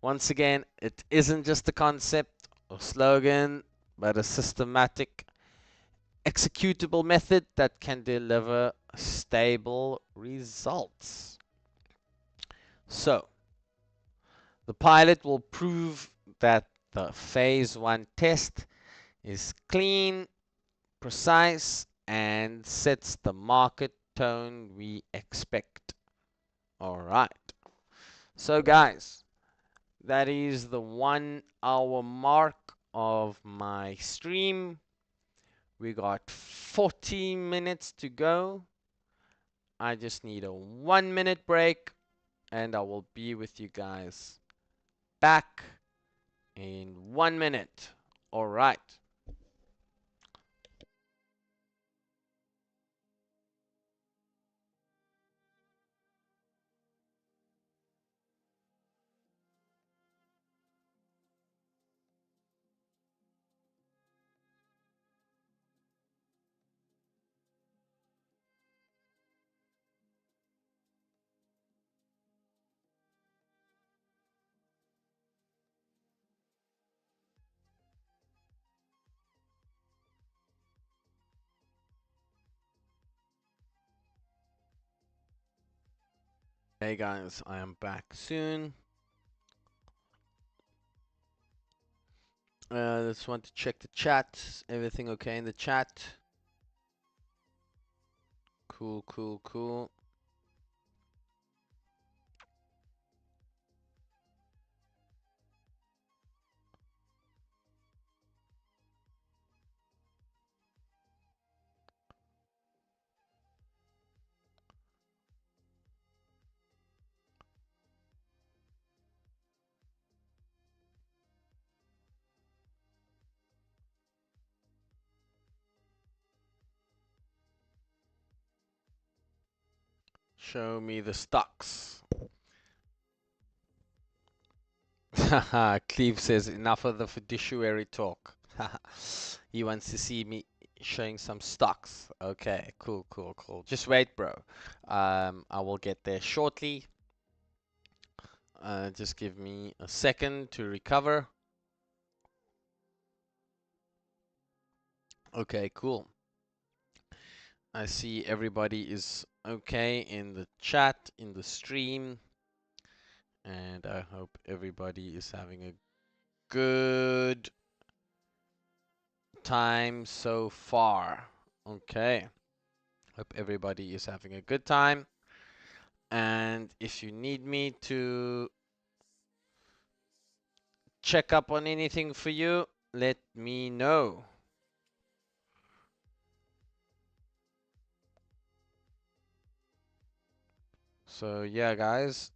Once again, it isn't just a concept or slogan, but a systematic, executable method that can deliver stable results. So, the pilot will prove that the phase 1 test is clean, precise, and sets the market tone we expect. Alright. So guys, that is the 1 hour mark of my stream. We got 40 minutes to go. I just need a 1-minute break and I will be with you guys back in 1 minute. All right. Hey guys, I am back soon. Just want to check the chat. Everything okay in the chat? Cool, cool, cool. Show me the stocks. Haha, Cleve says enough of the fiduciary talk. He wants to see me showing some stocks. Okay, cool, cool, cool. Just wait, bro. I will get there shortly. Just give me a second to recover. Okay, cool. I see everybody is okay in the chat, in the stream, and I hope everybody is having a good time so far. Okay. Hope everybody is having a good time. And if you need me to check up on anything for you, let me know. So yeah, guys.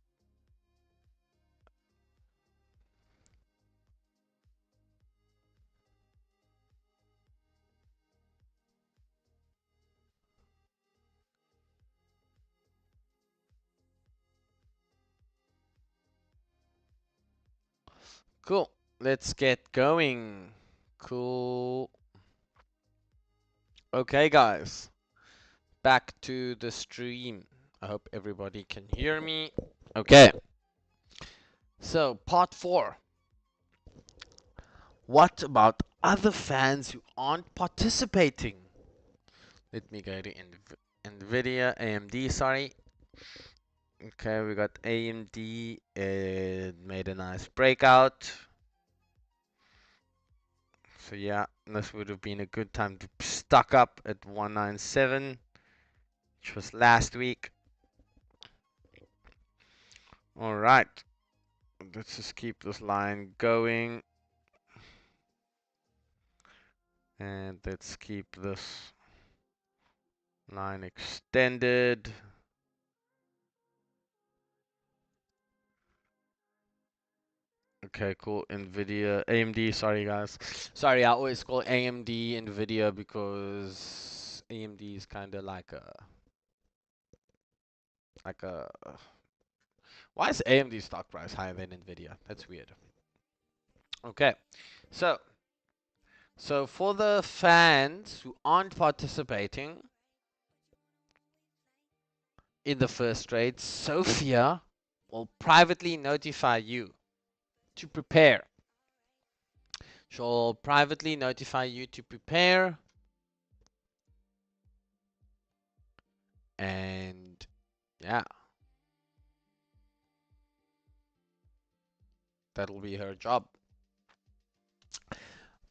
Cool. Let's get going. Cool. Okay, guys. Back to the stream. I hope everybody can hear me. Okay. So, part 4. What about other fans who aren't participating? Let me go to NVIDIA, AMD, sorry. Okay, we got AMD. It made a nice breakout. So yeah, this would have been a good time to stock up at 197, which was last week. All right, let's just keep this line going. And let's keep this line extended. Okay, cool. NVIDIA, AMD, sorry guys. Sorry, I always call AMD NVIDIA because AMD is kind of like a, why is AMD stock price higher than NVIDIA? That's weird. Okay, so for the fans who aren't participating in the first trade, Sophia will privately notify you to prepare. She'll privately notify you to prepare. And yeah, that'll be her job.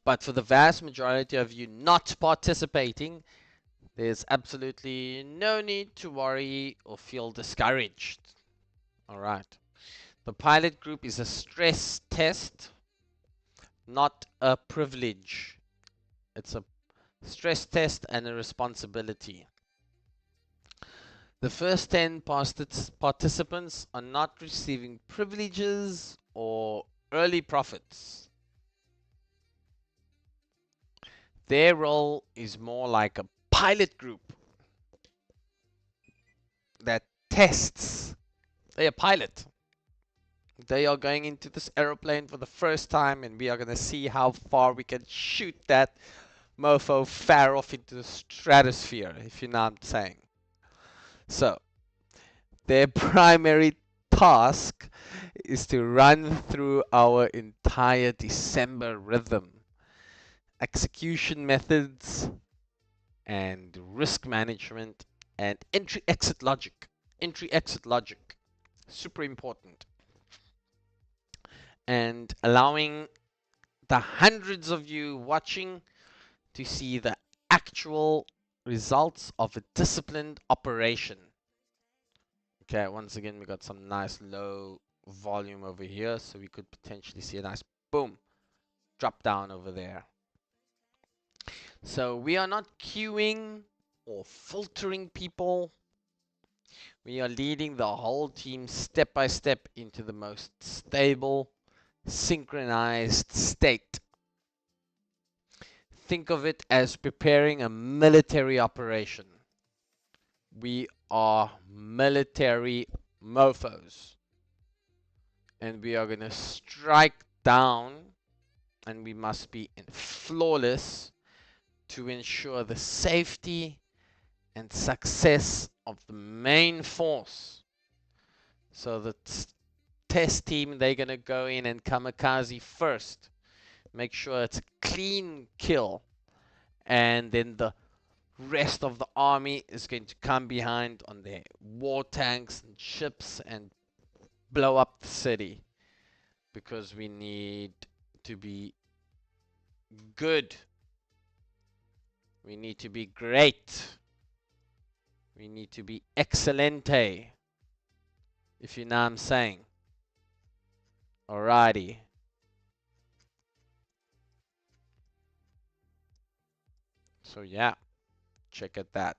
But for the vast majority of you not participating, there's absolutely no need to worry or feel discouraged. All right. The pilot group is a stress test, not a privilege. It's a stress test, and a responsibility. The first 10 participants are not receiving privileges or early profits. Their role is more like a pilot group that tests. They're a pilot. They are going into this aeroplane for the first time, and we are going to see how far we can shoot that mofo far off into the stratosphere, if you know what I'm saying. So, their primary task is to run through our entire December rhythm, execution methods, and risk management, and entry exit logic. Entry exit logic, super important. And allowing the hundreds of you watching to see the actual results of a disciplined operation. Okay, once again, we got some nice low volume over here, so we could potentially see a nice boom drop down over there. So we are not queuing or filtering people. We are leading the whole team step by step into the most stable, synchronized state. Think of it as preparing a military operation. We are military mofos. And we are going to strike down, and we must be flawless to ensure the safety and success of the main force. So the test team, they're going to go in and kamikaze first. Make sure it's a clean kill. And then the rest of the army is going to come behind on their war tanks and ships and blow up the city. Because we need to be good. We need to be great. We need to be excelente. If you know what I'm saying. Alrighty. So yeah, check at that.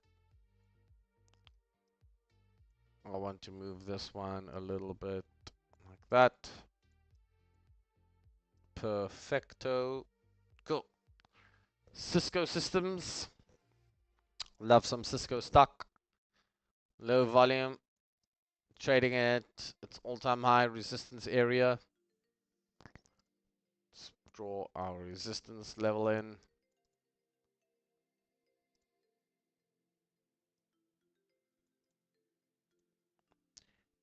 I want to move this one a little bit like that. Perfecto. Cool. Cisco systems. Love some Cisco stock. Low volume. Trading at its all-time high resistance area. Let's draw our resistance level in.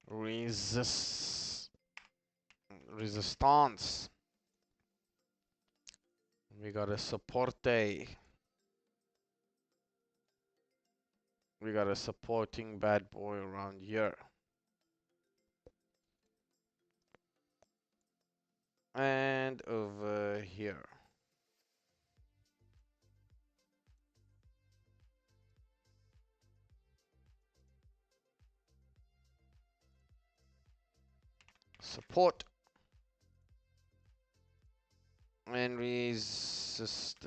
Resistance. We got a soporte. We got a supporting bad boy around here. And over here. Support. And resistance.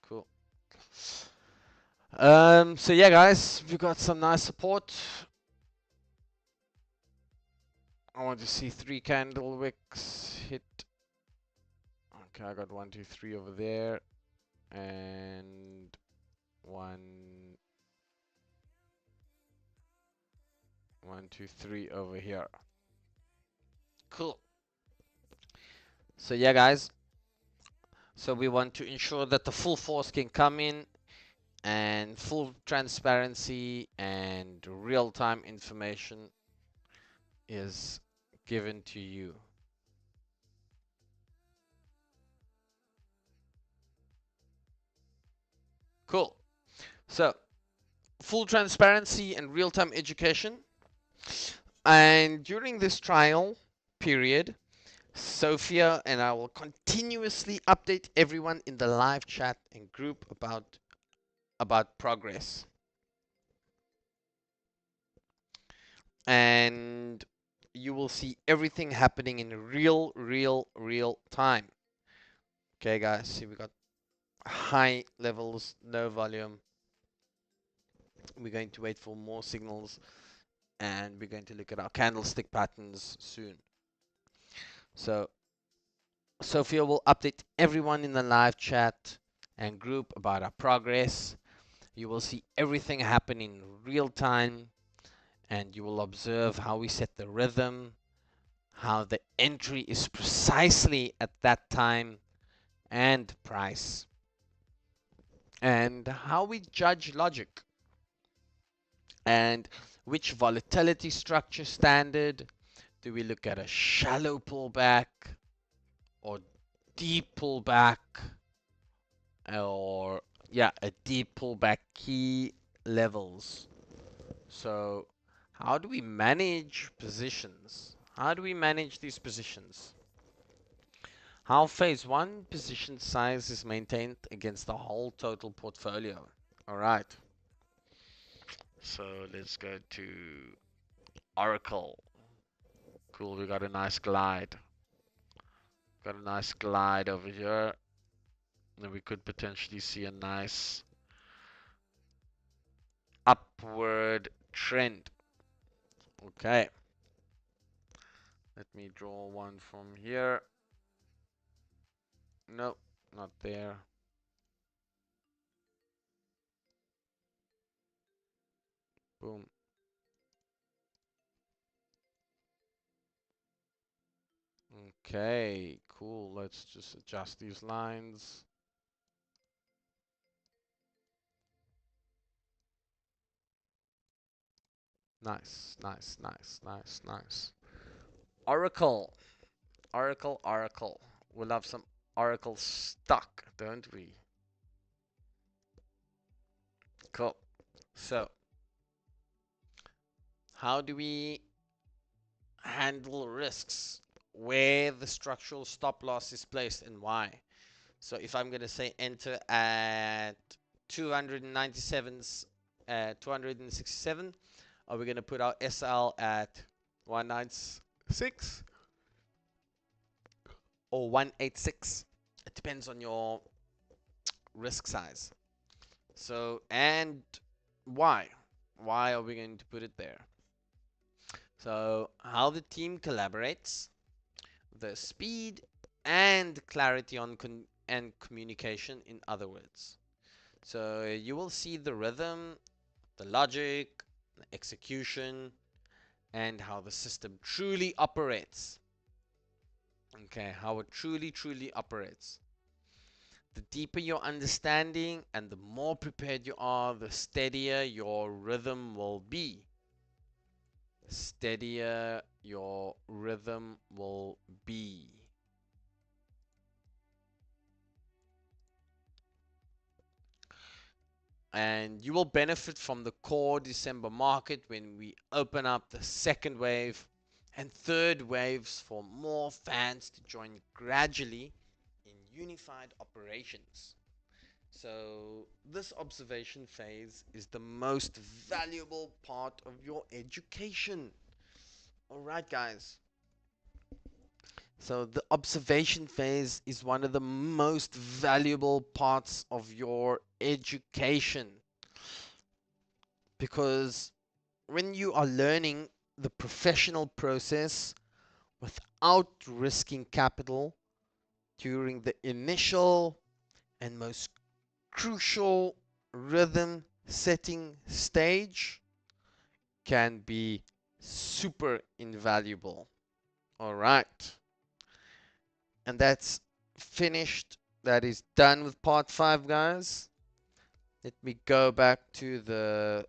Cool. So yeah, guys, we got some nice support. I want to see 3 candle wicks hit. Okay, I got 1, 2, 3 over there, and 1, 1, 2, 3 over here. Cool. So yeah, guys. So we want to ensure that the full force can come in, and full transparency and real-time information is given to you. Cool. So, full transparency and real-time education. And during this trial period, Sophia and I will continuously update everyone in the live chat and group about progress. And you will see everything happening in real time. Okay, guys, see we got high levels, no volume. We're going to wait for more signals, and we're going to look at our candlestick patterns soon. So Sophia will update everyone in the live chat and group about our progress. You will see everything happen in real time, and you will observe how we set the rhythm, how the entry is precisely at that time and price, and how we judge logic, and which volatility structure standard. Do we look at a shallow pullback or deep pullback, or yeah, a deep pullback key levels? So how do we manage positions? How do we manage these positions? How phase one position size is maintained against the whole total portfolio. All right. So let's go to Oracle. Cool, we got a nice glide. Got a nice glide over here. And we could potentially see a nice upward trend. Okay. Let me draw one from here. Nope, not there. Boom. Okay, cool. Let's just adjust these lines. Nice, nice, nice, nice, nice. Oracle. Oracle, Oracle. We love some Oracle stock, don't we? Cool. So, how do we handle risks? Where the structural stop loss is placed and why? So, if I'm going to say enter at 297, 267, are we going to put our SL at 196 or 186? It depends on your risk size. So, and why? Why are we going to put it there? So, how the team collaborates, the speed and clarity on and communication, in other words. So, you will see the rhythm, the logic, the execution, and how the system truly operates. Okay, how it truly operates. The deeper your understanding and the more prepared you are, the steadier your rhythm will be. Steadier your rhythm will be. And you will benefit from the core December market when we open up the second wave and third waves for more fans to join gradually in unified operations. So, this observation phase is the most valuable part of your education. Alright, guys. So, the observation phase is one of the most valuable parts of your education, because when you are learning the professional process without risking capital during the initial and most crucial rhythm setting stage, can be super invaluable. All right. And that's finished. That is done with part 5, guys. Let me go back to the.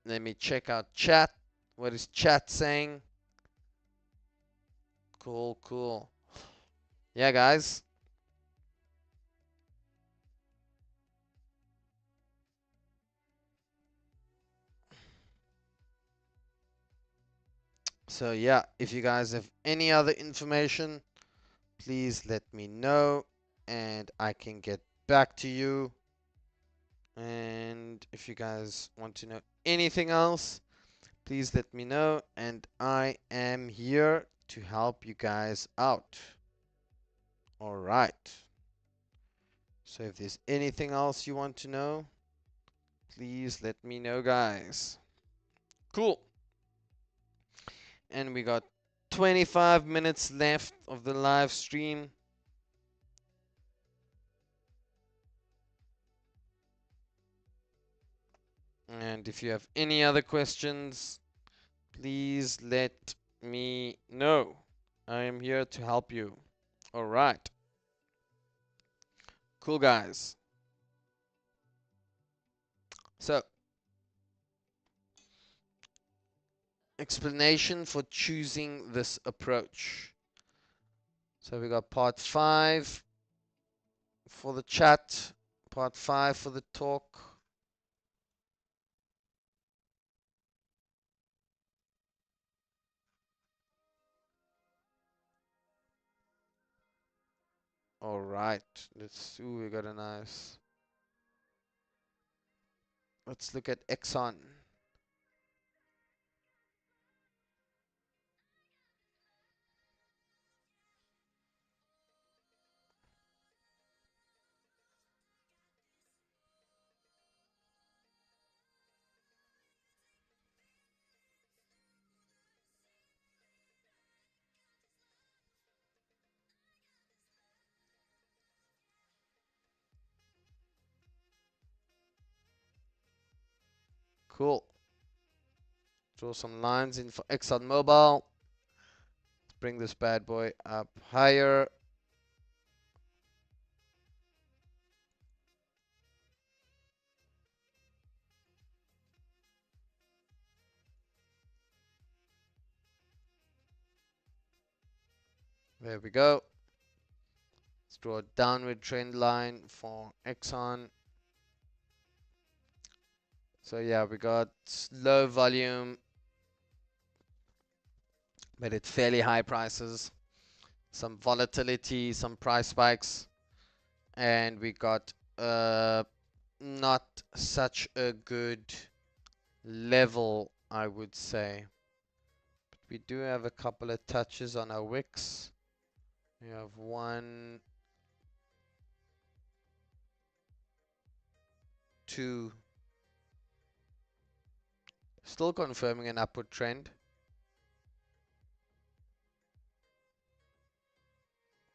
Let me check out chat. What is chat saying? Cool, cool. Yeah, guys. So, yeah, if you guys have any other information, please let me know and I can get back to you. And if you guys want to know anything else, please let me know, and I am here to help you guys out. All right. So if there's anything else you want to know, please let me know, guys. Cool. And we got 25 minutes left of the live stream. And if you have any other questions, please let me know. I am here to help you. All right. Cool, guys. So, explanation for choosing this approach. So we got part 5 for the chat, part 5 for the talk. All right. Ooh, we got a nice. Let's look at Exxon. Cool. Draw some lines in for ExxonMobil. Let's bring this bad boy up higher. There we go. Let's draw a downward trend line for Exxon. So yeah, we got low volume, but at fairly high prices. Some volatility, some price spikes, and we got not such a good level, I would say. But we do have a couple of touches on our wicks. We have 1, 2, still confirming an upward trend.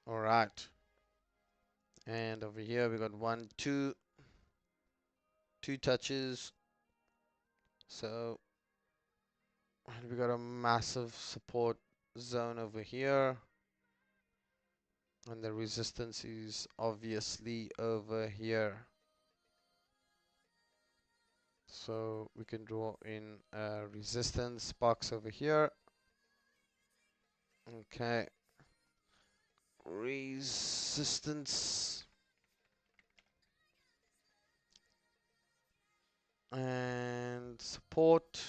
All right. And over here we got 1, 2, 2 touches. So and we got a massive support zone over here. And the resistance is obviously over here. So we can draw in a resistance box over here. Okay. Resistance. And support.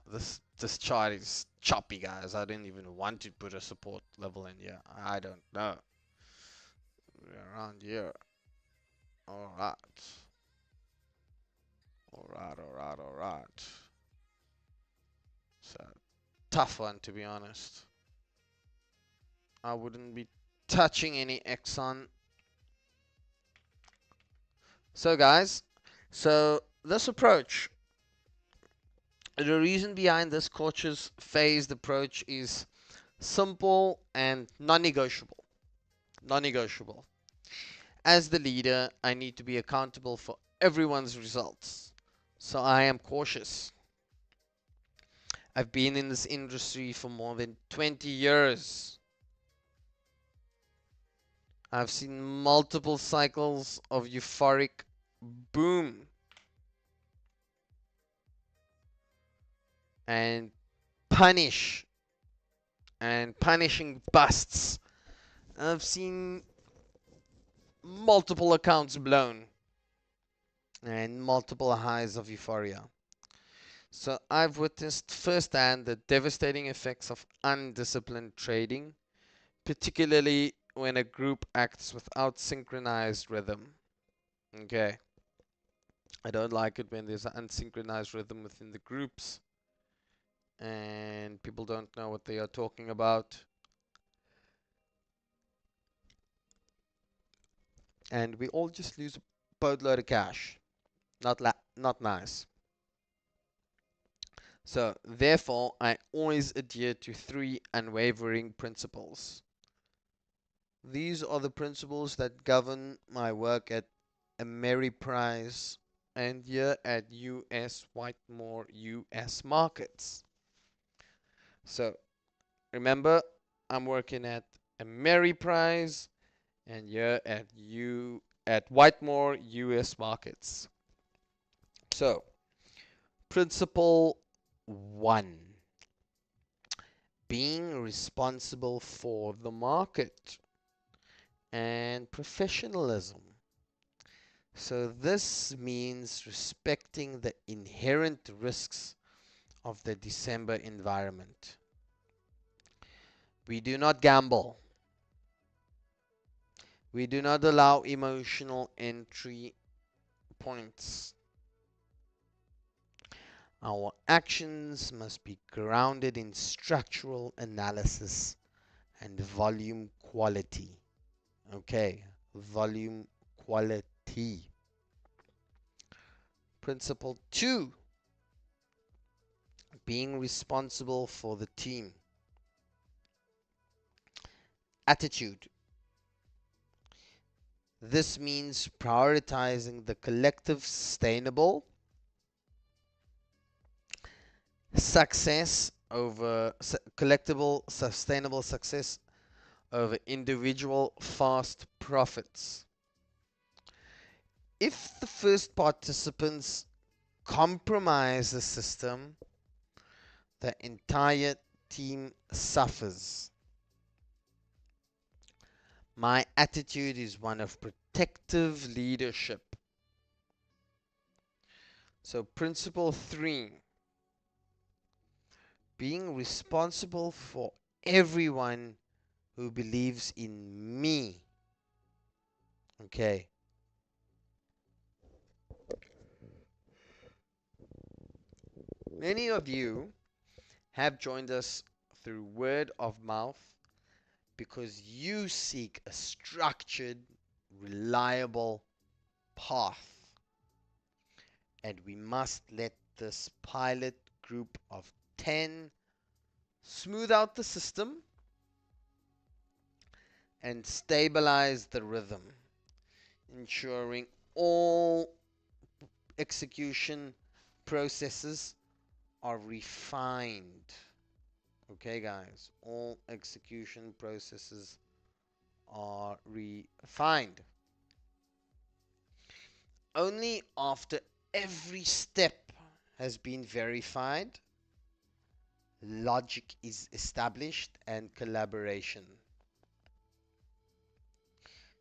This chart is choppy, guys. I didn't even want to put a support level in here. I don't know. We're around here. Alright. Alright. It's a tough one, to be honest. I wouldn't be touching any Exxon. So guys, this approach, the reason behind this cautious phased approach is simple and non-negotiable. Non-negotiable. As the leader, I need to be accountable for everyone's results. So I am cautious. I've been in this industry for more than 20 years. I've seen multiple cycles of euphoric boom and punishing busts. I've seen multiple accounts blown and multiple highs of euphoria. So I've witnessed firsthand the devastating effects of undisciplined trading, particularly when a group acts without synchronized rhythm. Okay. I don't like it when there's an unsynchronized rhythm within the groups and people don't know what they are talking about. and we all just lose a boatload of cash. Not nice. So, therefore, I always adhere to three unwavering principles. These are the principles that govern my work at Ameriprise and here at US Whitemore US Markets. So, remember, I'm working at Ameriprise and here at Whitemore US Markets. So, principle 1, being responsible for the market and professionalism. So, this means respecting the inherent risks of the December environment. We do not gamble. We do not allow emotional entry points. Our actions must be grounded in structural analysis and volume quality. Okay, volume quality. Principle 2, being responsible for the team. Attitude. This means prioritizing the collective sustainable success over collectible sustainable success over individual fast profits. If the first participants compromise the system, the entire team suffers. My attitude is one of protective leadership. So, principle 3, being responsible for everyone who believes in me. Okay. Many of you have joined us through word of mouth because you seek a structured, reliable path. And we must let this pilot group of 10 smooth out the system and stabilize the rhythm, ensuring all execution processes are refined. Okay, guys, all execution processes are refined. Only after every step has been verified, logic is established and collaboration.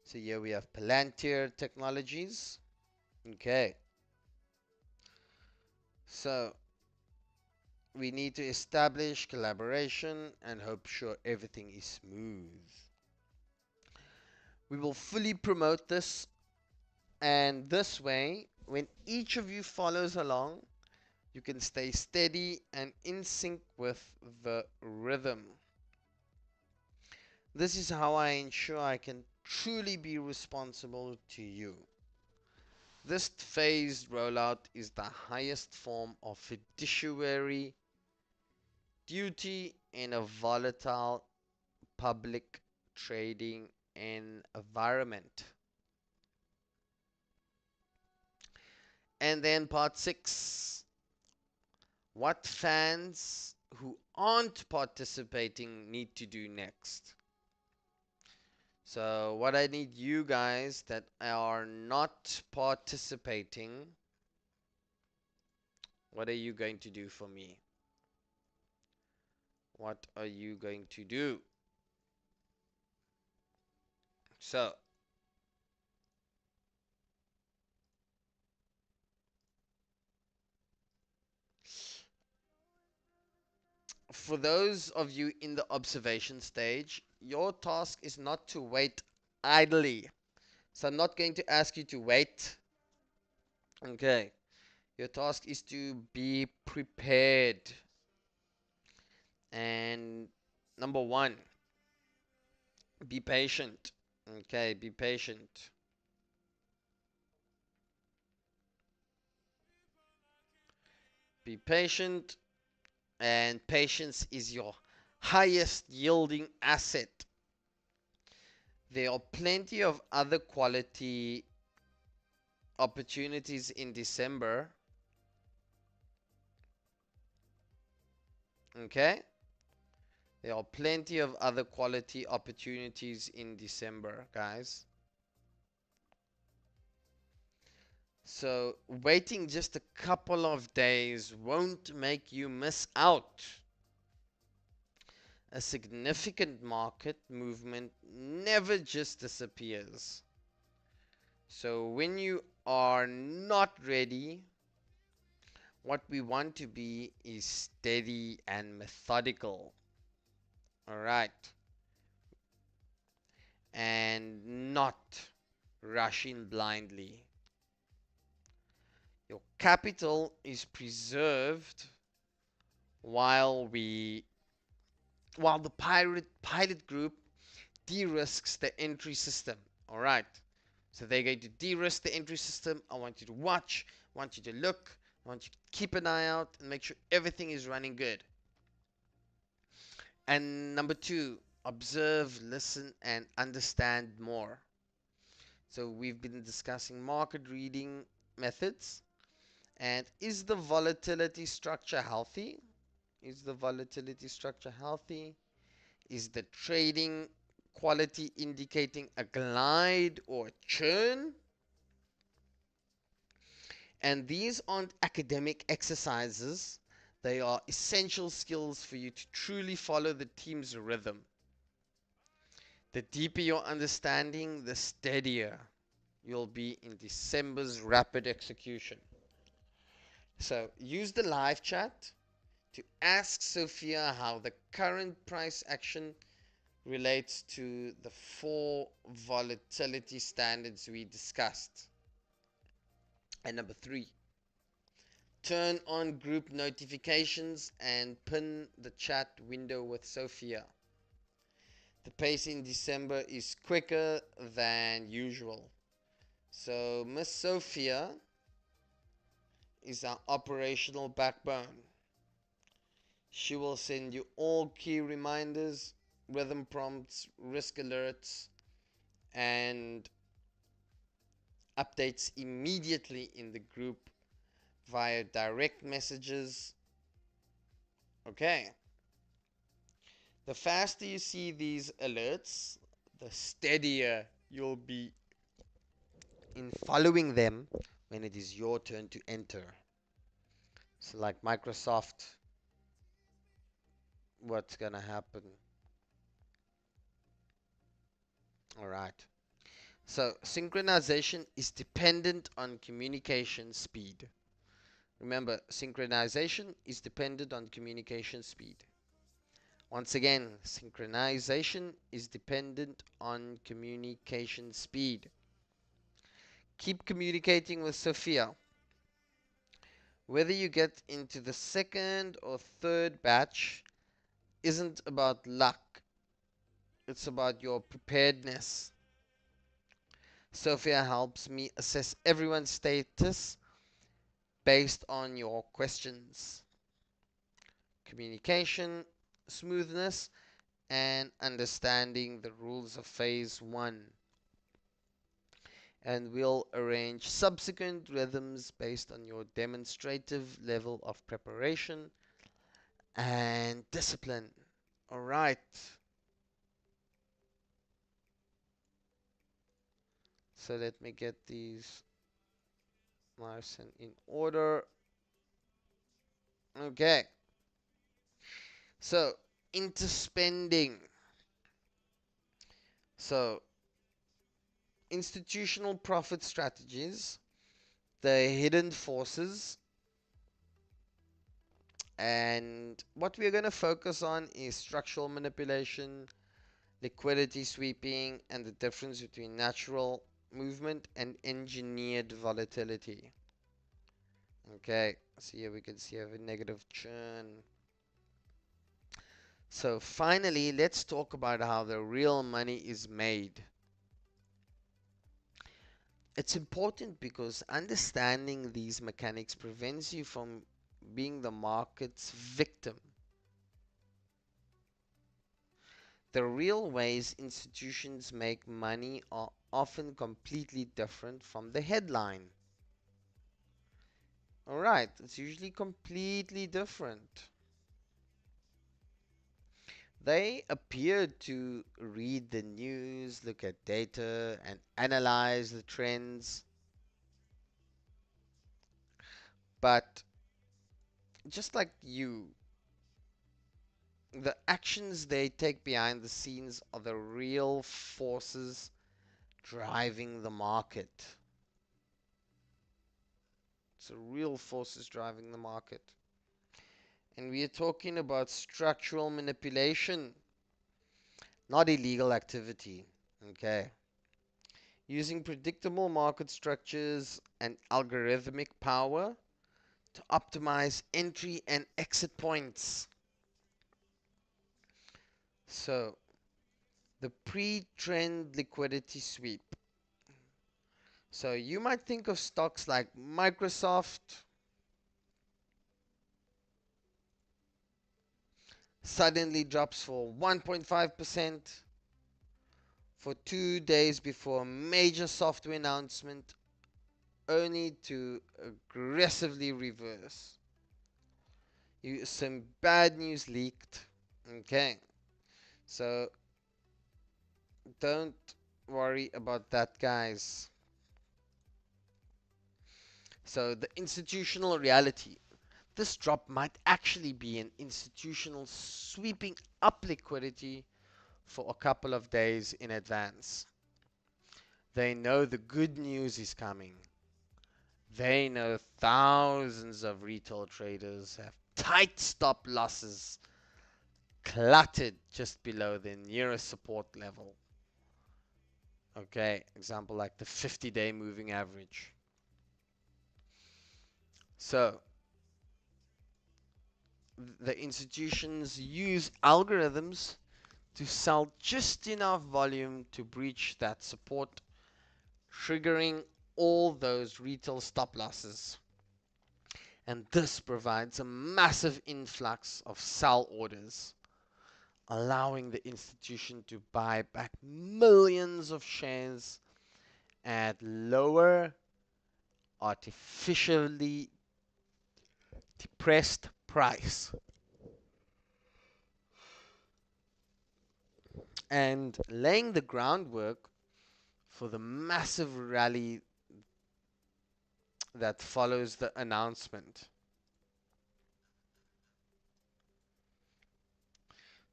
So here we have Palantir Technologies. Okay. So we need to establish collaboration and hope sure everything is smooth. We will fully promote this, and this way, when each of you follows along, you can stay steady and in sync with the rhythm. This is how I ensure I can truly be responsible to you. This phased rollout is the highest form of fiduciary duty in a volatile public trading environment. And then part 6, what fans who aren't participating need to do next. So what I need you guys that are not participating, what are you going to do for me? What are you going to do? So, for those of you in the observation stage, your task is not to wait idly. So I'm not going to ask you to wait. Okay. Your task is to be prepared. And number 1, be patient. Okay, be patient. Be patient, and patience is your highest yielding asset. There are plenty of other quality opportunities in December. Okay? There are plenty of other quality opportunities in December, guys. So waiting just a couple of days won't make you miss out. A significant market movement never just disappears. So when you are not ready, what we want to be is steady and methodical. All right. And not rushing blindly. Your capital is preserved while the pilot group de-risks the entry system. All right. So they're going to de-risk the entry system. I want you to watch, I want you to look, I want you to keep an eye out and make sure everything is running good. And number two, observe, listen, and understand more. So we've been discussing market reading methods. And is the volatility structure healthy? Is the volatility structure healthy? Is the trading quality indicating a glide or a churn? And these aren't academic exercises, they are essential skills for you to truly follow the team's rhythm. The deeper your understanding, the steadier you'll be in December's rapid execution. So use the live chat to ask Sophia how the current price action relates to the 4 volatility standards we discussed. And number 3, turn on group notifications and pin the chat window with Sophia. The pace in December is quicker than usual. So Miss Sophia is our operational backbone. She will send you all key reminders, rhythm prompts, risk alerts, and updates immediately in the group via direct messages. Okay. The faster you see these alerts, the steadier you'll be in following them when it is your turn to enter. So, like Microsoft, what's gonna happen? All right. So, synchronization is dependent on communication speed. Remember, synchronization is dependent on communication speed. Once again, synchronization is dependent on communication speed. Keep communicating with Sophia. Whether you get into the second or third batch isn't about luck, it's about your preparedness. Sophia helps me assess everyone's status based on your questions. Communication, smoothness, and understanding the rules of phase 1. And we'll arrange subsequent rhythms based on your demonstrative level of preparation and discipline. All right. So let me get these nice and in order. Okay. So, into spending. So, institutional profit strategies, the hidden forces, and what we're going to focus on is structural manipulation, liquidity sweeping, and the difference between natural movement and engineered volatility. Okay, so here we can see I have a negative churn. So finally, let's talk about how the real money is made. It's important because understanding these mechanics prevents you from being the market's victim. The real ways institutions make money are often completely different from the headline. Alright, it's usually completely different. They appear to read the news, look at data, and analyze the trends, but just like you, the actions they take behind the scenes are the real forces driving the market. It's the real forces driving the market. And we are talking about structural manipulation, not illegal activity. Okay. Using predictable market structures and algorithmic power to optimize entry and exit points. So, the pre-trend liquidity sweep. So, you might think of stocks like Microsoft suddenly drops for 1.5% for 2 days before a major software announcement, only to aggressively reverse. Some bad news leaked. Okay, so don't worry about that, guys. So, the institutional reality. This drop might actually be an institutional sweeping up liquidity for a couple of days in advance. They know the good news is coming. They know thousands of retail traders have tight stop losses cluttered just below their nearest support level. Okay, example like the 50-day moving average. So, the institutions use algorithms to sell just enough volume to breach that support, triggering all those retail stop losses. And this provides a massive influx of sell orders, allowing the institution to buy back millions of shares at lower, artificially depressed price, and laying the groundwork for the massive rally that follows the announcement.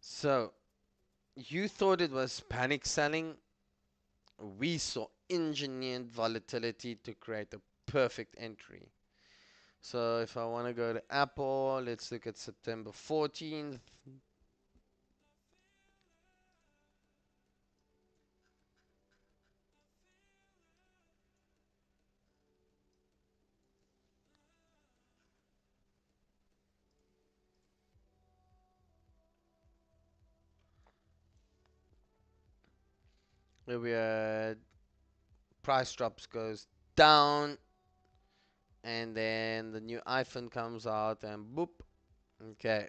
So, you thought it was panic selling. We saw engineered volatility to create a perfect entry. So, if I want to go to Apple, let's look at September 14th. Where we had price drops goes down, and then the new iPhone comes out and boop. Okay,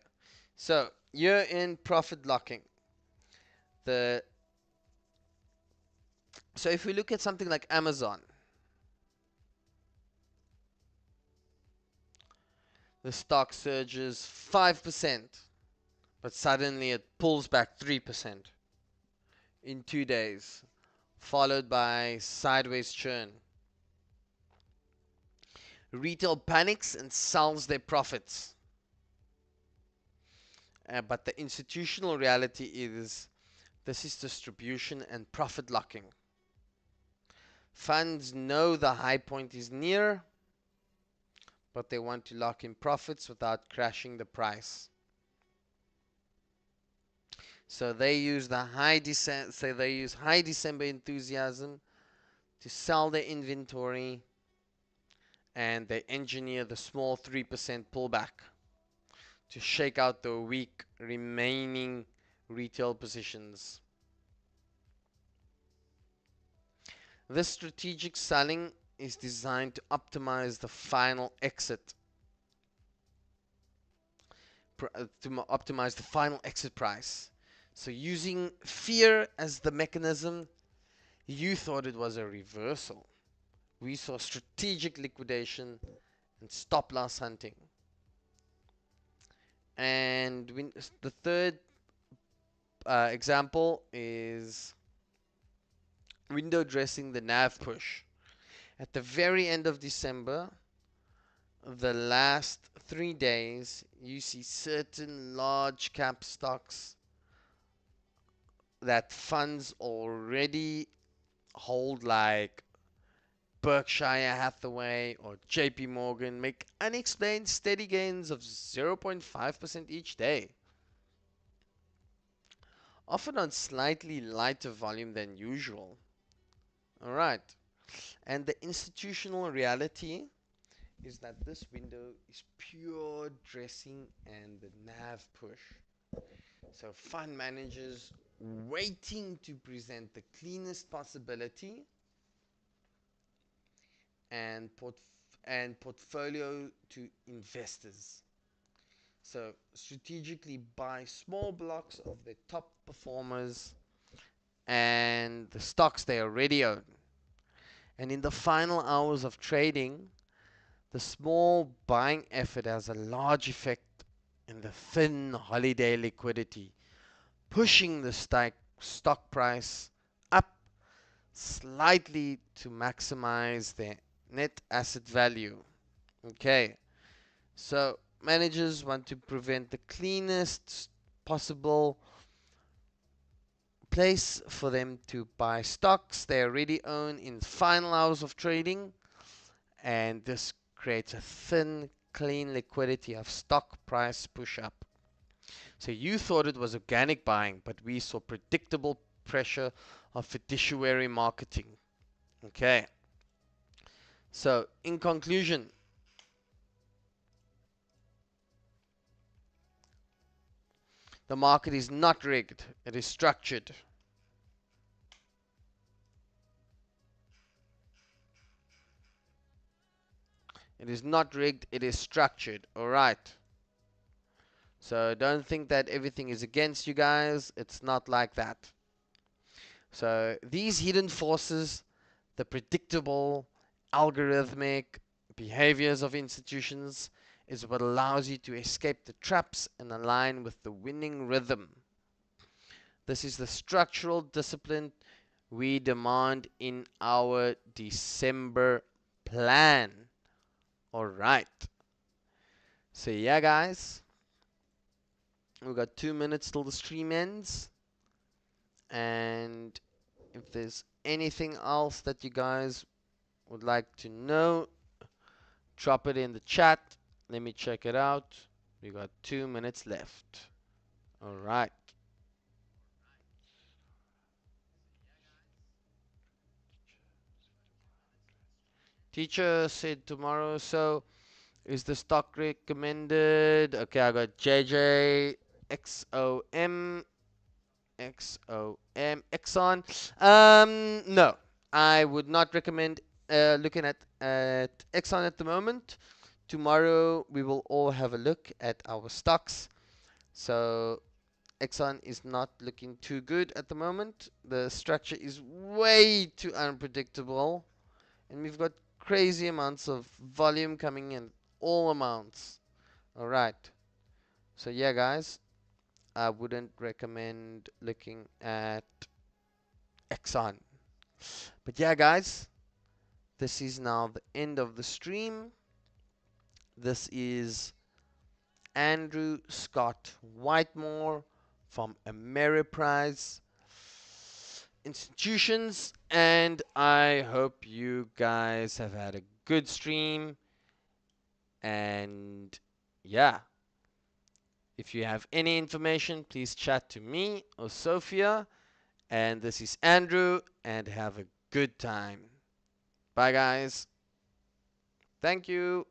so you're in profit locking. The So if we look at something like Amazon, the stock surges 5%, but suddenly it pulls back 3% in 2 days, followed by sideways churn. Retail panics and sells their profits. But the institutional reality is this is distribution and profit locking. Funds know the high point is near, but they want to lock in profits without crashing the price. So they use high December enthusiasm to sell their inventory, and they engineer the small 3% pullback to shake out the weak remaining retail positions. This strategic selling is designed to optimize the final exit. optimize the final exit price. So using fear as the mechanism, you thought it was a reversal. We saw strategic liquidation and stop loss hunting. And the third example is window dressing the NAV push. At the very end of December, the last 3 days, you see certain large cap stocks that funds already hold, like Berkshire Hathaway or JP Morgan, make unexplained steady gains of 0.5% each day, often on slightly lighter volume than usual. Alright, and the institutional reality is that this window is pure dressing and the NAV push. So fund managers waiting to present the cleanest possibility and portfolio to investors. So strategically buy small blocks of the top performers and the stocks they already own. And in the final hours of trading, the small buying effort has a large effect in the thin holiday liquidity, pushing the stock price up slightly to maximize their net asset value. Okay, so managers want to prevent the cleanest possible place for them to buy stocks they already own in final hours of trading, and this creates a thin, clean liquidity of stock price push up. So you thought it was organic buying, but we saw predictable pressure of fiduciary marketing. Okay. So in conclusion, the market is not rigged, it is structured. It is not rigged, it is structured. Alright. So don't think that everything is against you guys. It's not like that. So these hidden forces, the predictable, algorithmic behaviors of institutions, is what allows you to escape the traps and align with the winning rhythm. This is the structural discipline we demand in our December plan. Alright. So yeah, guys. We've got 2 minutes till the stream ends. And if there's anything else that you guys would like to know, drop it in the chat. Let me check it out. We got 2 minutes left. Alright. Teacher said tomorrow, so is the stock recommended? Okay, I got JJ, XOM, Exxon. No, I would not recommend looking at Exxon at the moment. Tomorrow we will all have a look at our stocks. So Exxon is not looking too good at the moment. The structure is way too unpredictable, and we've got crazy amounts of volume coming in, all amounts. All right. So yeah, guys, I wouldn't recommend looking at Exxon. But yeah, guys, this is now the end of the stream. This is Andrew Scott Whitemore from Ameriprise Institutions, and I hope you guys have had a good stream. And yeah, if you have any information, please chat to me or Sophia. And this is Andrew, and have a good time. Bye, guys. Thank you.